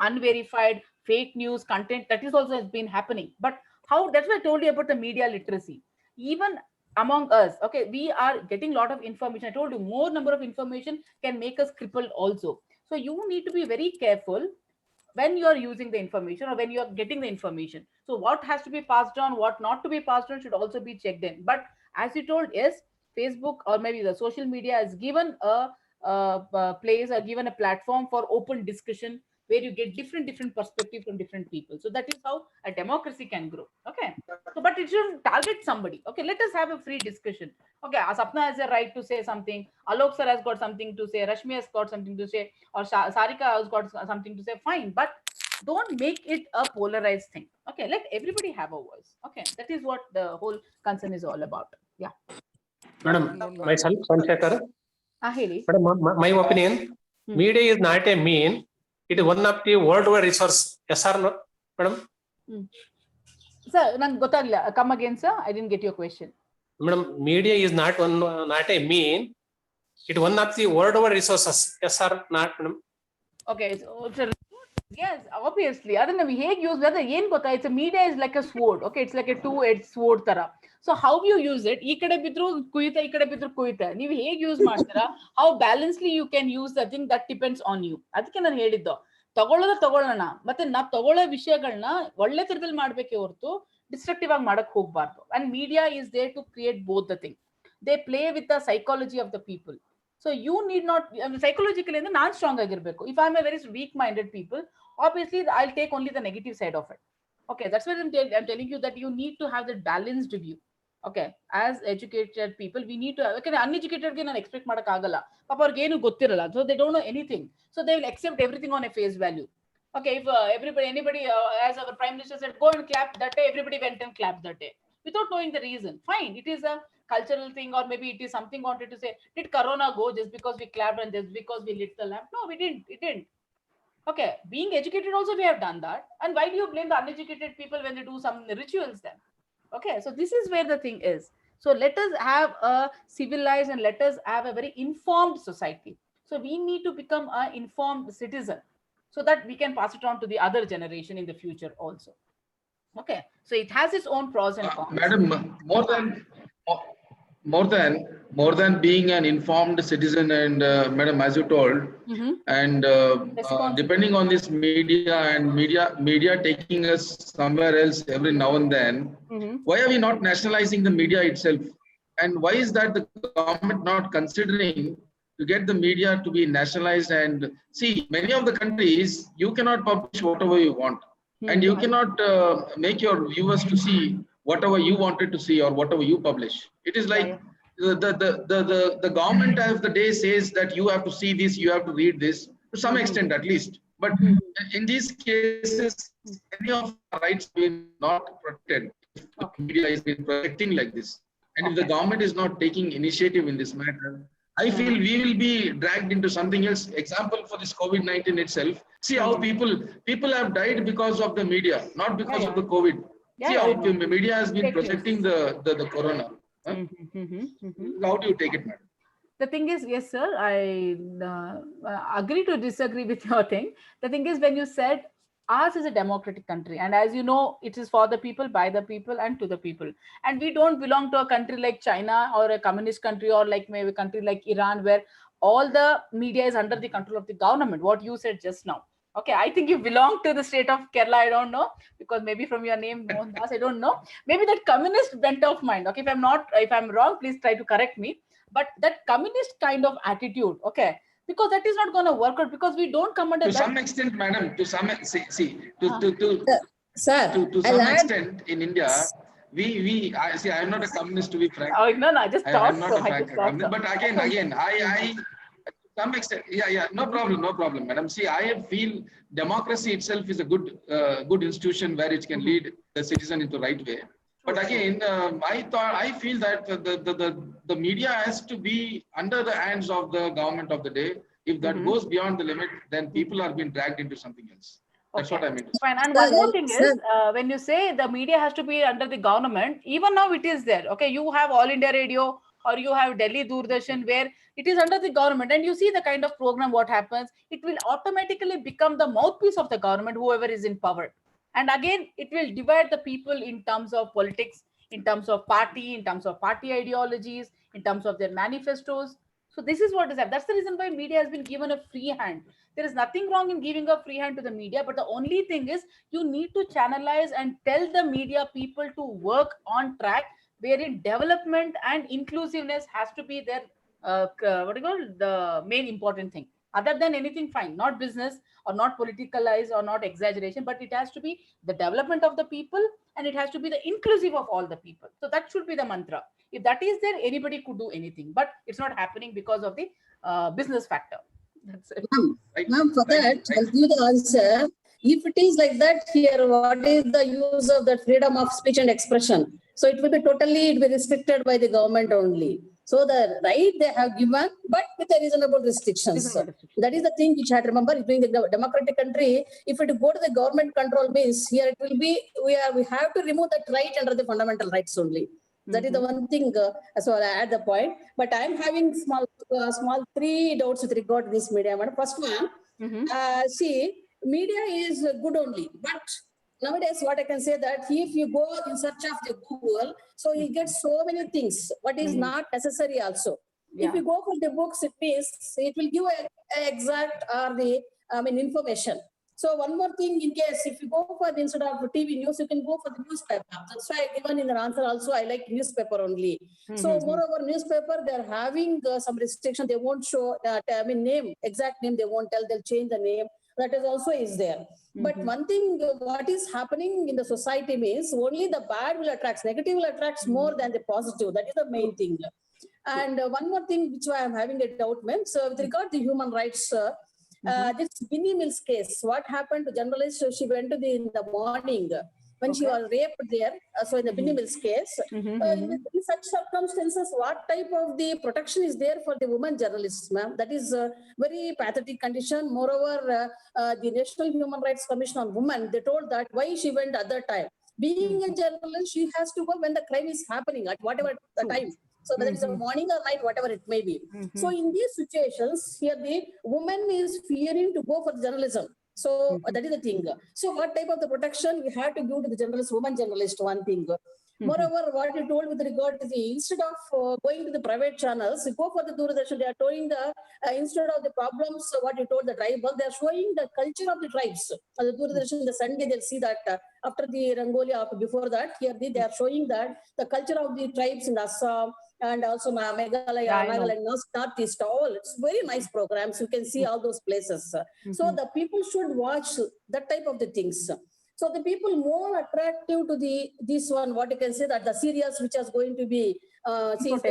unverified fake news content. That is also has been happening. But how, that's why I told you about the media literacy. Even among us, okay, we are getting a lot of information. I told you, more number of information can make us crippled also. So you need to be very careful when you are using the information or when you are getting the information. So what has to be passed on, what not to be passed on should also be checked in. But as you told, yes, Facebook or maybe the social media has given a place or given a platform for open discussion, where you get different perspectives from different people. So that is how a democracy can grow. Okay, so but it shouldn't target somebody. Okay, let us have a free discussion. Okay, Sapna has a right to say something, Alok sir has got something to say, Rashmi has got something to say, or Sarika has got something to say, fine, but don't make it a polarized thing. Okay, let everybody have a voice. Okay, that is what the whole concern is all about. Yeah. Madam, myself, Sanshekar. Heli. Madam, my opinion, media is not a mean. It is one of the worldwide resource. Yes or no, madam? Sir, come again, sir. I didn't get your question. Madam, media is not a mean. It is one of the worldwide resources. Yes or not, madam? Okay, so yes, obviously. Other than we use whether it's a media is like a sword. Okay, it's like a two-edged sword tara. So how you use it? ನೀವು ಹೇಗೆ use ಮಾಡ್ತೀರಾ? How balancedly you can use the thing, that depends on you. ಅದಕ್ಕೆ ನಾನು ಹೇಳಿದ್ದು, ತಗೊಳ್ಳೋಣ, ಮತ್ತೆ ನಾವು ತಗೊಳ್ಳೋ ವಿಷಯಗಳನ್ನ ಒಳ್ಳೆ ತರದಲ್ಲಿ ಮಾಡ್ಬೇಕೆ ಹೊರತು ಡಿಸ್ಟ್ರಕ್ಟಿವ್ ಆಗಿ ಮಾಡಕ್ ಹೋಗ್ಬಾರ್ದು. And media is there to create both the thing. They play with the psychology of the people. So you need not, psychologically non strong agirbeku. If I'm a very weak minded people, obviously I'll take only the negative side of it. Okay, that's why I'm telling you that you need to have the balanced view. Okay, as educated people we need to have, okay, uneducated ge nan expect madak agalla, papa avrige enu gottiralla, so they don't know anything, so they will accept everything on a face value. Okay, if anybody as our prime minister said go and clap that day, everybody went and clapped that day without knowing the reason. Fine, it is a cultural thing, or maybe it is something wanted to say. Did corona go just because we clapped and just because we lit the lamp? No, we didn't. It didn't. Okay, being educated also we have done that. And why do you blame the uneducated people when they do some rituals then? Okay, so this is where the thing is. So let us have a civilized and let us have a very informed society. So we need to become an informed citizen so that we can pass it on to the other generation in the future also. Okay, so it has its own pros and cons. Madam, more than being an informed citizen, and madam, as you told, and depending on this media and media taking us somewhere else every now and then, why are we not nationalizing the media itself? And why is that the government not considering to get the media to be nationalized? And see, many of the countries, you cannot publish whatever you want, and you cannot make your viewers to see whatever you wanted to see or whatever you publish. It is like the government of the day says that you have to see this, you have to read this, to some extent at least. But in these cases, many of our rights have been not protected. The media is been protecting like this. And if the government is not taking initiative in this matter, I feel we will be dragged into something else. Example for this COVID-19 itself. See how people have died because of the media, not because of the COVID. See how the media has been protecting the corona. Huh? How do you take it, madam? The thing is, yes, sir, I agree to disagree with your thing. The thing is, when you said ours is a democratic country, and as you know, it is for the people, by the people, and to the people. And we don't belong to a country like China or a communist country, or like maybe a country like Iran, where all the media is under the control of the government. What you said just now. Okay, I think you belong to the state of Kerala. I don't know, because maybe from your name, Mohandas, I don't know. Maybe that communist bent of mind. Okay, if I'm wrong, please try to correct me. But that communist kind of attitude, okay, because that is not going to work out, because we don't come under To that. some extent, madam, to some, Sir, to I'll some add. extent in India, I am not a communist, to be frank. Oh, no, I just I thought am not so. a frank communist, but again, I to some extent, no problem, madam. See, I feel democracy itself is a good institution where it can lead the citizen into the right way. But again, I feel that the media has to be under the hands of the government of the day. If that goes beyond the limit, then people are being dragged into something else. That's what I mean to say. Fine. And one more thing is, when you say the media has to be under the government, even now it is there. Okay, you have All India Radio or you have Delhi Doordarshan where it is under the government, and you see the kind of program what happens, it will automatically become the mouthpiece of the government, whoever is in power. And again, it will divide the people in terms of politics, in terms of party, in terms of party ideologies, in terms of their manifestos. So this is what is happening. That's the reason why media has been given a free hand. There is nothing wrong in giving a free hand to the media, but the only thing is you need to channelize and tell the media people to work on track wherein development and inclusiveness has to be their the main important thing. Other than anything, fine, not business or not politicalized or not exaggeration, but it has to be the development of the people, and it has to be the inclusive of all the people. So that should be the mantra. If that is there, anybody could do anything, but it's not happening because of the business factor. That's it. Ma'am, for that, I'll give the answer. If it is like that here, what is the use of the freedom of speech and expression? So it will be restricted by the government only. So the right they have given, but with a reasonable restrictions. That is the thing which I had to remember. Being the democratic country, if it go to the government control means here it will be, we have to remove that right under the fundamental rights only. That is the one thing. So I add the point. But I am having small three doubts with regard to this media. First one, see, media is good only, but nowadays what I can say that if you go in search of the Google, so you get so many things, what is not necessary also. If you go for the books, it means it will give a exact or the information. So one more thing, in case if you go for the, instead of TV news, you can go for the newspaper. That's why given in the answer also, I like newspaper only. So moreover, newspaper, they're having some restriction. They won't show that, name, exact name, they won't tell, they'll change the name. That is also is there. But one thing, what is happening in the society means only the bad will attract, negative will attract more than the positive. That is the main thing. And one more thing which I am having a doubt, ma'am. So with regard to human rights, this Binny Mills case, what happened to journalist? She went to in the morning when she was raped there. So in the Binny Mills case, in such circumstances, what type of the protection is there for the woman journalists, ma'am? That is a very pathetic condition. Moreover, the National Human Rights Commission on Women, they told that why she went at that time. Being a journalist, she has to go when the crime is happening at whatever the time. So whether it's a morning or night, whatever it may be. So in these situations, here the woman is fearing to go for journalism. So that is the thing. So what type of the protection we have to give to the journalist, woman journalist, one thing. Moreover, what you told with regard to the, instead of going to the private channels, go for the Doordarshan, they are showing the, instead of the problems, what you told the tribal, they are showing the culture of the tribes. The Doordarshan, the Sunday, they'll see that after the Rangoli, after before that, here they are showing that the culture of the tribes in Assam, and also Meghalaya, Nagaland, Northeast, all. It's very nice programs. You can see all those places. So the people should watch that type of the things. So the people more attractive to this one, what you can say that the serials which is going to be, Ekta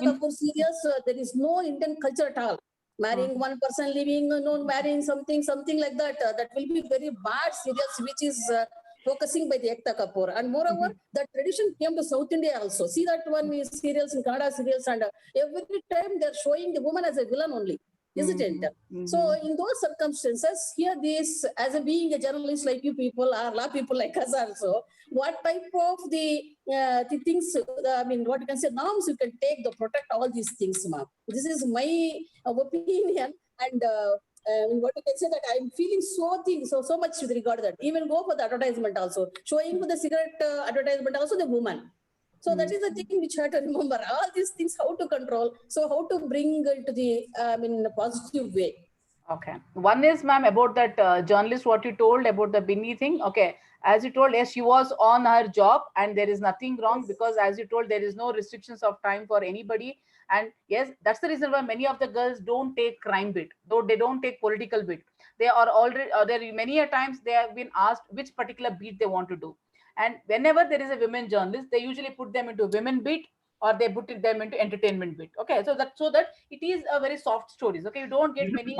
Kapoor serials, there is no Indian culture at all. Marrying one person, living, marrying something like that. That will be very bad serials which is focusing by the Ekta Kapoor. And moreover, the tradition came to South India also. See that one is serials in Kannada serials, and every time they're showing the woman as a villain only, isn't it? So in those circumstances, here this, as a being a journalist like you people, or law people like us also, what type of the things, what you can say, norms you can take to protect all these things, ma'am. This is my opinion, and what you can say that I'm feeling so much with regard to that. Even go for the advertisement also, showing for the cigarette advertisement also the woman. So that is the thing which I have to remember. All these things, how to control. So how to bring it to the in a positive way. Okay. One is, ma'am, about that journalist, what you told about the Binny thing. Okay. As you told, yes, she was on her job and there is nothing wrong because as you told, there is no restrictions of time for anybody. And yes, that's the reason why many of the girls don't take crime bit, though they don't take political bit. They are already, there many a times they have been asked which particular beat they want to do. And whenever there is a women journalist, they usually put them into women beat or they put them into entertainment bit. Okay, so that it is a very soft stories. Okay, you don't get many.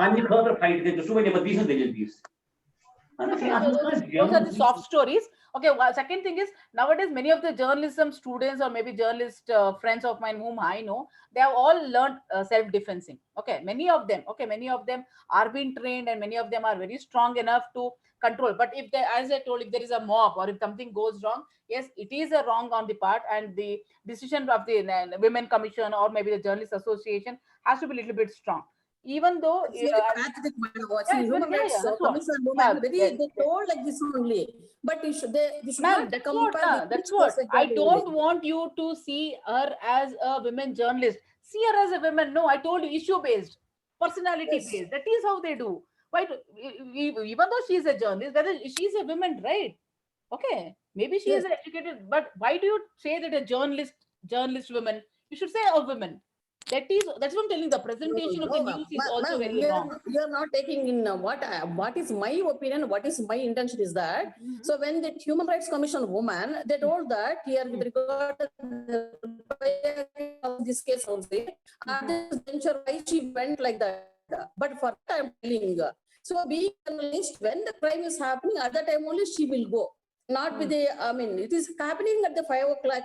Okay, so those are the soft stories. Okay, well, second thing is nowadays many of the journalism students or maybe journalist friends of mine whom I know, they have all learned self-defensing. Okay, many of them. Okay, many of them are being trained and many of them are very strong enough to control. But if they, as I told, if there is a mob or if something goes wrong, yes, it is a wrong on the part, and the decision of the Women Commission or maybe the Journalist Association has to be a little bit strong. Even though it's very pathetic, yeah, human rights that's what. commission Yeah, women they told like this only, but they should ma'am, not that's compare what, with that's each what. person I only. don't want you to see her as a women journalist. See her as a woman. No, I told you, issue based, personality Yes. based. That is how they do. Why? Even though she is a journalist, whether she's a woman, right? Okay, maybe she is Yes. educated, but why do you say that a journalist woman? You should say a woman. That's what I'm telling. The presentation of the news is also very wrong. You're not taking in what is my opinion, what is my intention is that. So when the Human Rights Commission woman, they told that here with regard to this case also, at this juncture why she went like that. But for that I'm telling, so being a journalist, when the crime is happening, at that time only she will go. Not with the, I mean, it is happening at the 5 o'clock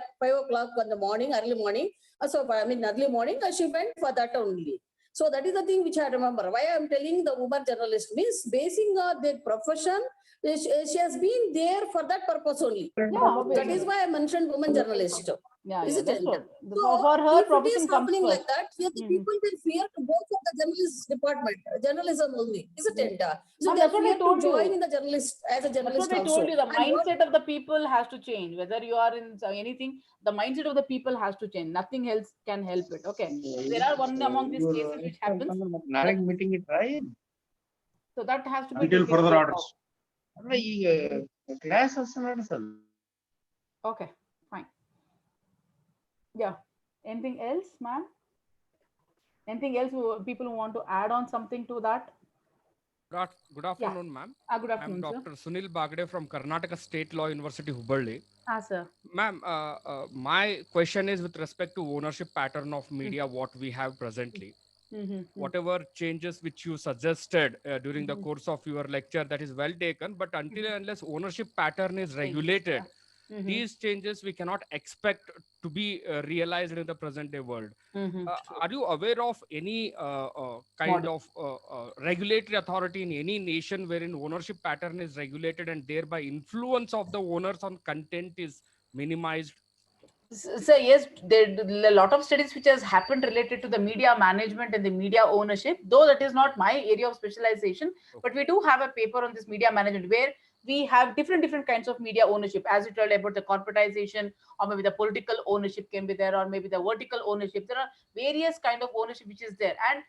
in the morning, early morning. So, I mean, early morning, she went for that only. So that is the thing which I remember. Why I'm telling the woman journalist means basing their profession, she has been there for that purpose only. Yeah, That is why I mentioned woman journalist. Yeah, Is yeah, it? that's what. So For her, if it profession is comes happening first. like that, here the people will fear to go for the journalist department, journalism only. Is it? So Ma'am, they that's what I fear to told join you. in the journalist as a That's journalist what I told also. you. The And what mindset of the people has to change. Whether you are in anything, the mindset of the people has to change. Nothing else can help it. Okay. There are one among these cases which happens. meeting it right So that has to be until taken further care orders. of. Class sir. Okay, fine. Yeah. Anything else, ma'am? Anything else people who want to add on something to that? Good afternoon, ma'am. Good afternoon, I'm Dr. Sunil Bagde from Karnataka State Law University, Hubballi. Sir. Ma'am, my question is with respect to ownership pattern of media, what we have presently. Whatever changes which you suggested during the course of your lecture, that is well taken, but until and unless ownership pattern is regulated, these changes we cannot expect to be realized in the present day world. Are you aware of any kind of regulatory authority in any nation wherein ownership pattern is regulated and thereby influence of the owners on content is minimized? So yes, there are a lot of studies which has happened related to the media management and the media ownership, though that is not my area of specialization. But we do have a paper on this media management where we have different kinds of media ownership, as you told about the corporatization, or maybe the political ownership can be there, or maybe the vertical ownership. There are various kind of ownership which is there, and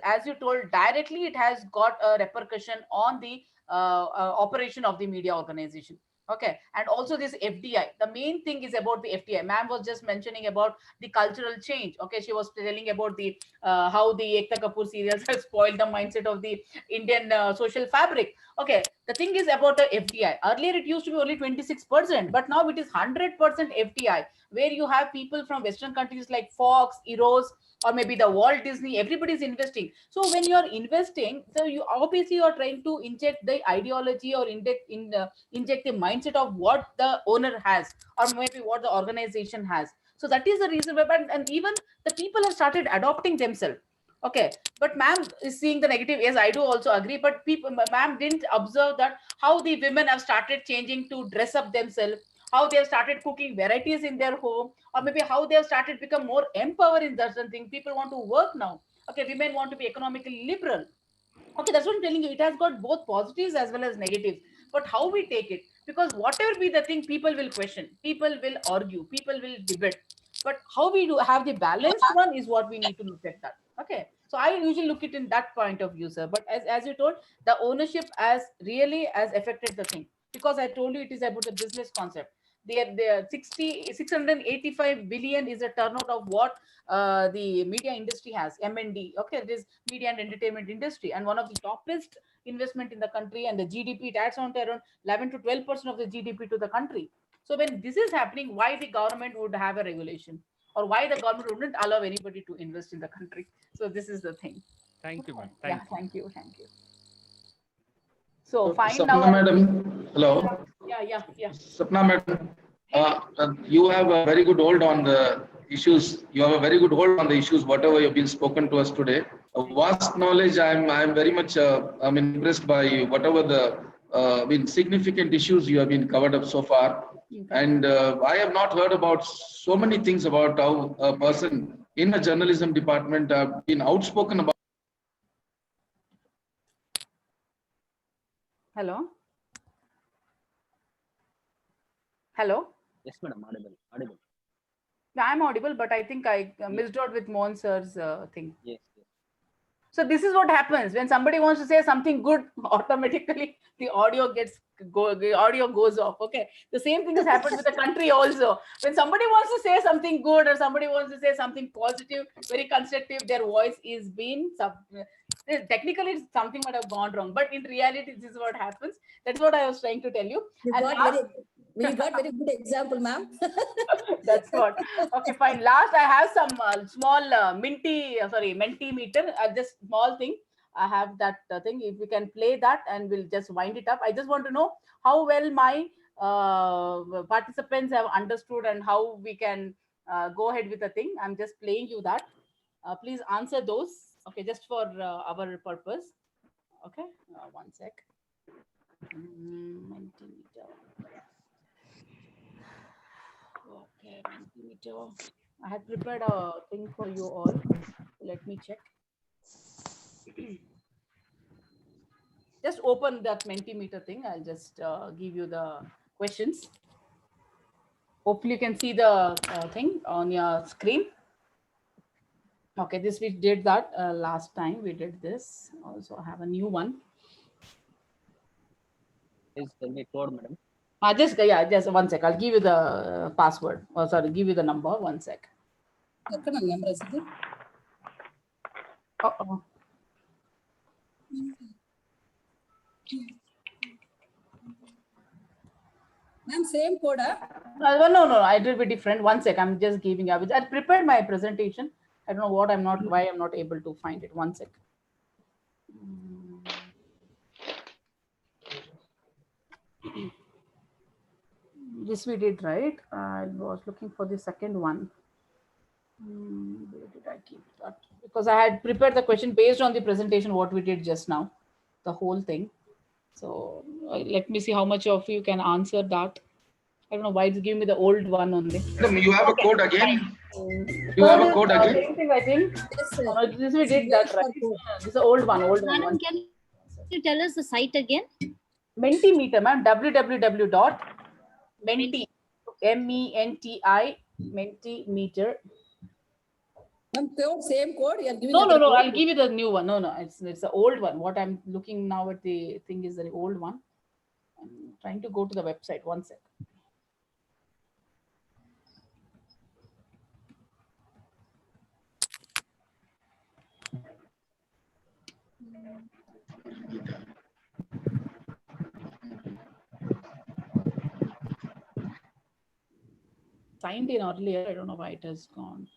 as you told, directly it has got a repercussion on the operation of the media organization. Okay, and also this FDI. The main thing is about the FDI. Ma'am was just mentioning about the cultural change. Okay, she was telling about the how the Ekta Kapoor serials have spoiled the mindset of the Indian social fabric. Okay, the thing is about the FDI. Earlier it used to be only 26%, but now it is 100% FDI, where you have people from Western countries like Fox, Eros, or maybe the Walt Disney. Everybody's investing. So when you are investing, so you obviously are trying to inject the ideology or inject the mindset of what the owner has, or maybe what the organization has. So that is the reason why, and even the people have started adopting themselves. Okay, but ma'am is seeing the negative. Yes, I do also agree, but people, ma'am didn't observe that how the women have started changing to dress up themselves, how they have started cooking varieties in their home, or maybe how they have started become more empowered in certain things. People want to work now. Okay, women want to be economically liberal. Okay, that's what I'm telling you. It has got both positives as well as negatives. But how we take it, because whatever be the thing, people will question, people will argue, people will debate. But how we do have the balanced one is what we need to look at that. Okay. So I usually look it in that point of view, sir. But as you told, the ownership has affected the thing, because I told you it is about the business concept. The 685 billion is a turnout of what the media industry has, M&D. Okay, it is media and entertainment industry, and one of the topest investment in the country, and the GDP, it adds on to around 11 to 12% of the GDP to the country. So when this is happening, why the government would have a regulation, or why the government wouldn't allow anybody to invest in the country? So this is the thing. Thank you, ma'am. Yeah, Thank you. thank you. So fine Sapna now. madam, hello. Yeah. Sapna madam, you have a very good hold on the issues. You have a very good hold on the issues, whatever you've been spoken to us today. A vast knowledge. I'm very much impressed by whatever the significant issues you have been covered up so far. And I have not heard about so many things about how a person in a journalism department have been outspoken about. Hello. Yes, madam. Audible. Yeah, I'm audible, but I think I missed out with Mohan sir's thing. Yes. So this is what happens when somebody wants to say something good, automatically the audio goes off. Okay, the same thing has happened with the country also. When somebody wants to say something good, or somebody wants to say something positive, very constructive, their voice is being technically something might have gone wrong, but in reality this is what happens. That's what I was trying to tell you. We got very good example, ma'am. That's what. Okay, fine. Last, I have some small Mentimeter, just small thing. I have that thing. If we can play that, and we'll just wind it up. I just want to know how well my participants have understood, and how we can go ahead with the thing. I'm just playing you that. Please answer those. Okay, just for our purpose. Okay, one sec. Mentimeter. Okay, Mentimeter. I had prepared a thing for you all. Let me check. Just open that Mentimeter thing. I'll just give you the questions. Hopefully you can see the thing on your screen. Okay, this we did that last time. We did this. Also, I have a new one. Please tell me code, madam. Just 1 sec. I'll give you the password. Oh, sorry, give you the number. 1 sec. Uh-oh. Ma'am, same code. No, it will be different. 1 sec. I'm just giving you. I prepared my presentation. I don't know why I'm not able to find it. 1 sec. This we did, right? I was looking for the second one. Where did I keep that? Because I had prepared the question based on the presentation, what we did just now, the whole thing. So let me see how much of you can answer that. I don't know why it's giving me the old one only. You have a code again? You have a code again? Same thing, I think. Yes, This we did that, right? This is the old one. Madam, can you tell us the site again? Mentimeter, ma'am. www.menti, MENTI, Mentimeter. Same code. No. I'll give you the new one. No. It's the old one. What I'm looking now at the thing is the old one. I'm trying to go to the website. 1 sec. Signed in earlier. I don't know why it has gone.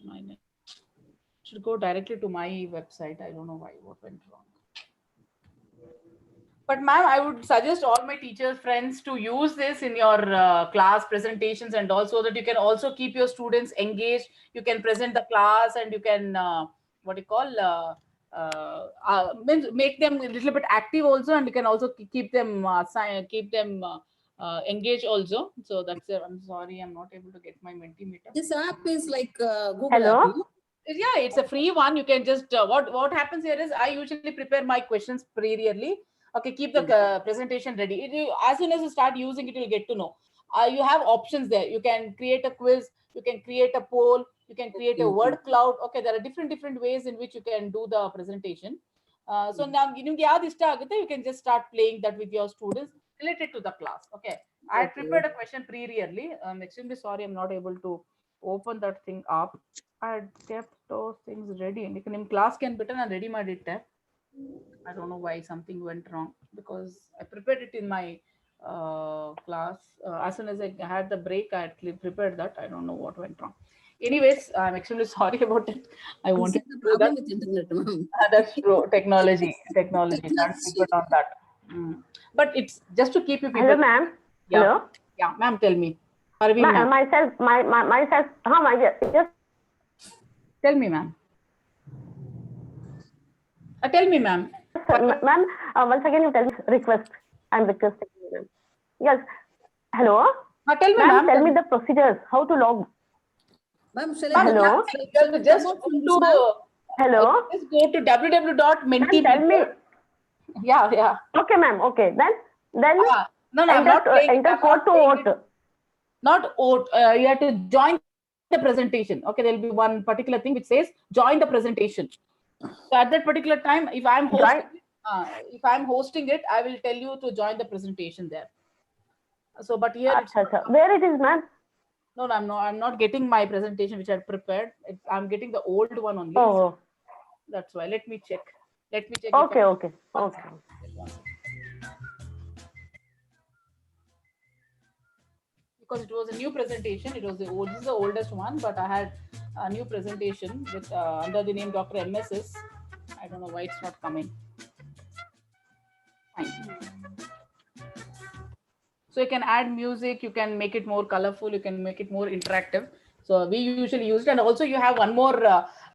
Should go directly to my website. I don't know why, what went wrong. But ma'am, I would suggest all my teachers friends to use this in your class presentations, and also that you can also keep your students engaged. You can present the class, and you can make them a little bit active also, and you can also keep them engaged also. So that's it. I'm sorry, I'm not able to get my Mentimeter. This app is like Google Hello? app. Yeah, it's a free one. You can just what happens here is I usually prepare my questions previously. Okay, keep the presentation ready. As soon as you start using it, you'll get to know. you have options there. You can create a quiz, you can create a poll, you can create a word cloud. Okay, there are different ways in which you can do the presentation. So now you can just start playing that with your students related to the class. Okay, I had prepared a question pre-really. I'm extremely sorry I'm not able to open that thing up. I had kept those things ready. In class can button and ready made it. I don't know why something went wrong, because I prepared it in my class. As soon as I had the break, I had prepared that. I don't know what went wrong. Anyways, I'm extremely sorry about it. I wanted to do that. With internet, ma'am. That's true. Technology. Can't keep it on that. But it's just to keep you people. Hello, ma'am. Yeah. Hello. Yeah, ma'am. Tell me. Parveen, ma'am. Myself. Just tell me, ma'am. Tell me, ma'am. Ma'am, once again, you tell me request. I'm requesting you, ma'am. Yes. Hello. Tell me, ma'am. Tell me the procedures. How to log. Ma'am, hello. Just hello. Just go to www.menti. Tell me. Yeah. Okay, ma'am. Okay. Then. No, I'm not enter code to vote. Not vote. You have to join the presentation. Okay, there will be one particular thing which says join the presentation. So at that particular time, if I'm hosting it, I will tell you to join the presentation there. So, but here where it is, ma'am? No, I'm not getting my presentation which I prepared. I'm getting the old one only. Oh. So that's why. Let me check. Okay. Because it was a new presentation. This is the oldest one, but I had a new presentation with under the name Dr. MSS. I don't know why it's not coming. Fine. So you can add music, you can make it more colorful, you can make it more interactive. So we usually use it, and also you have one more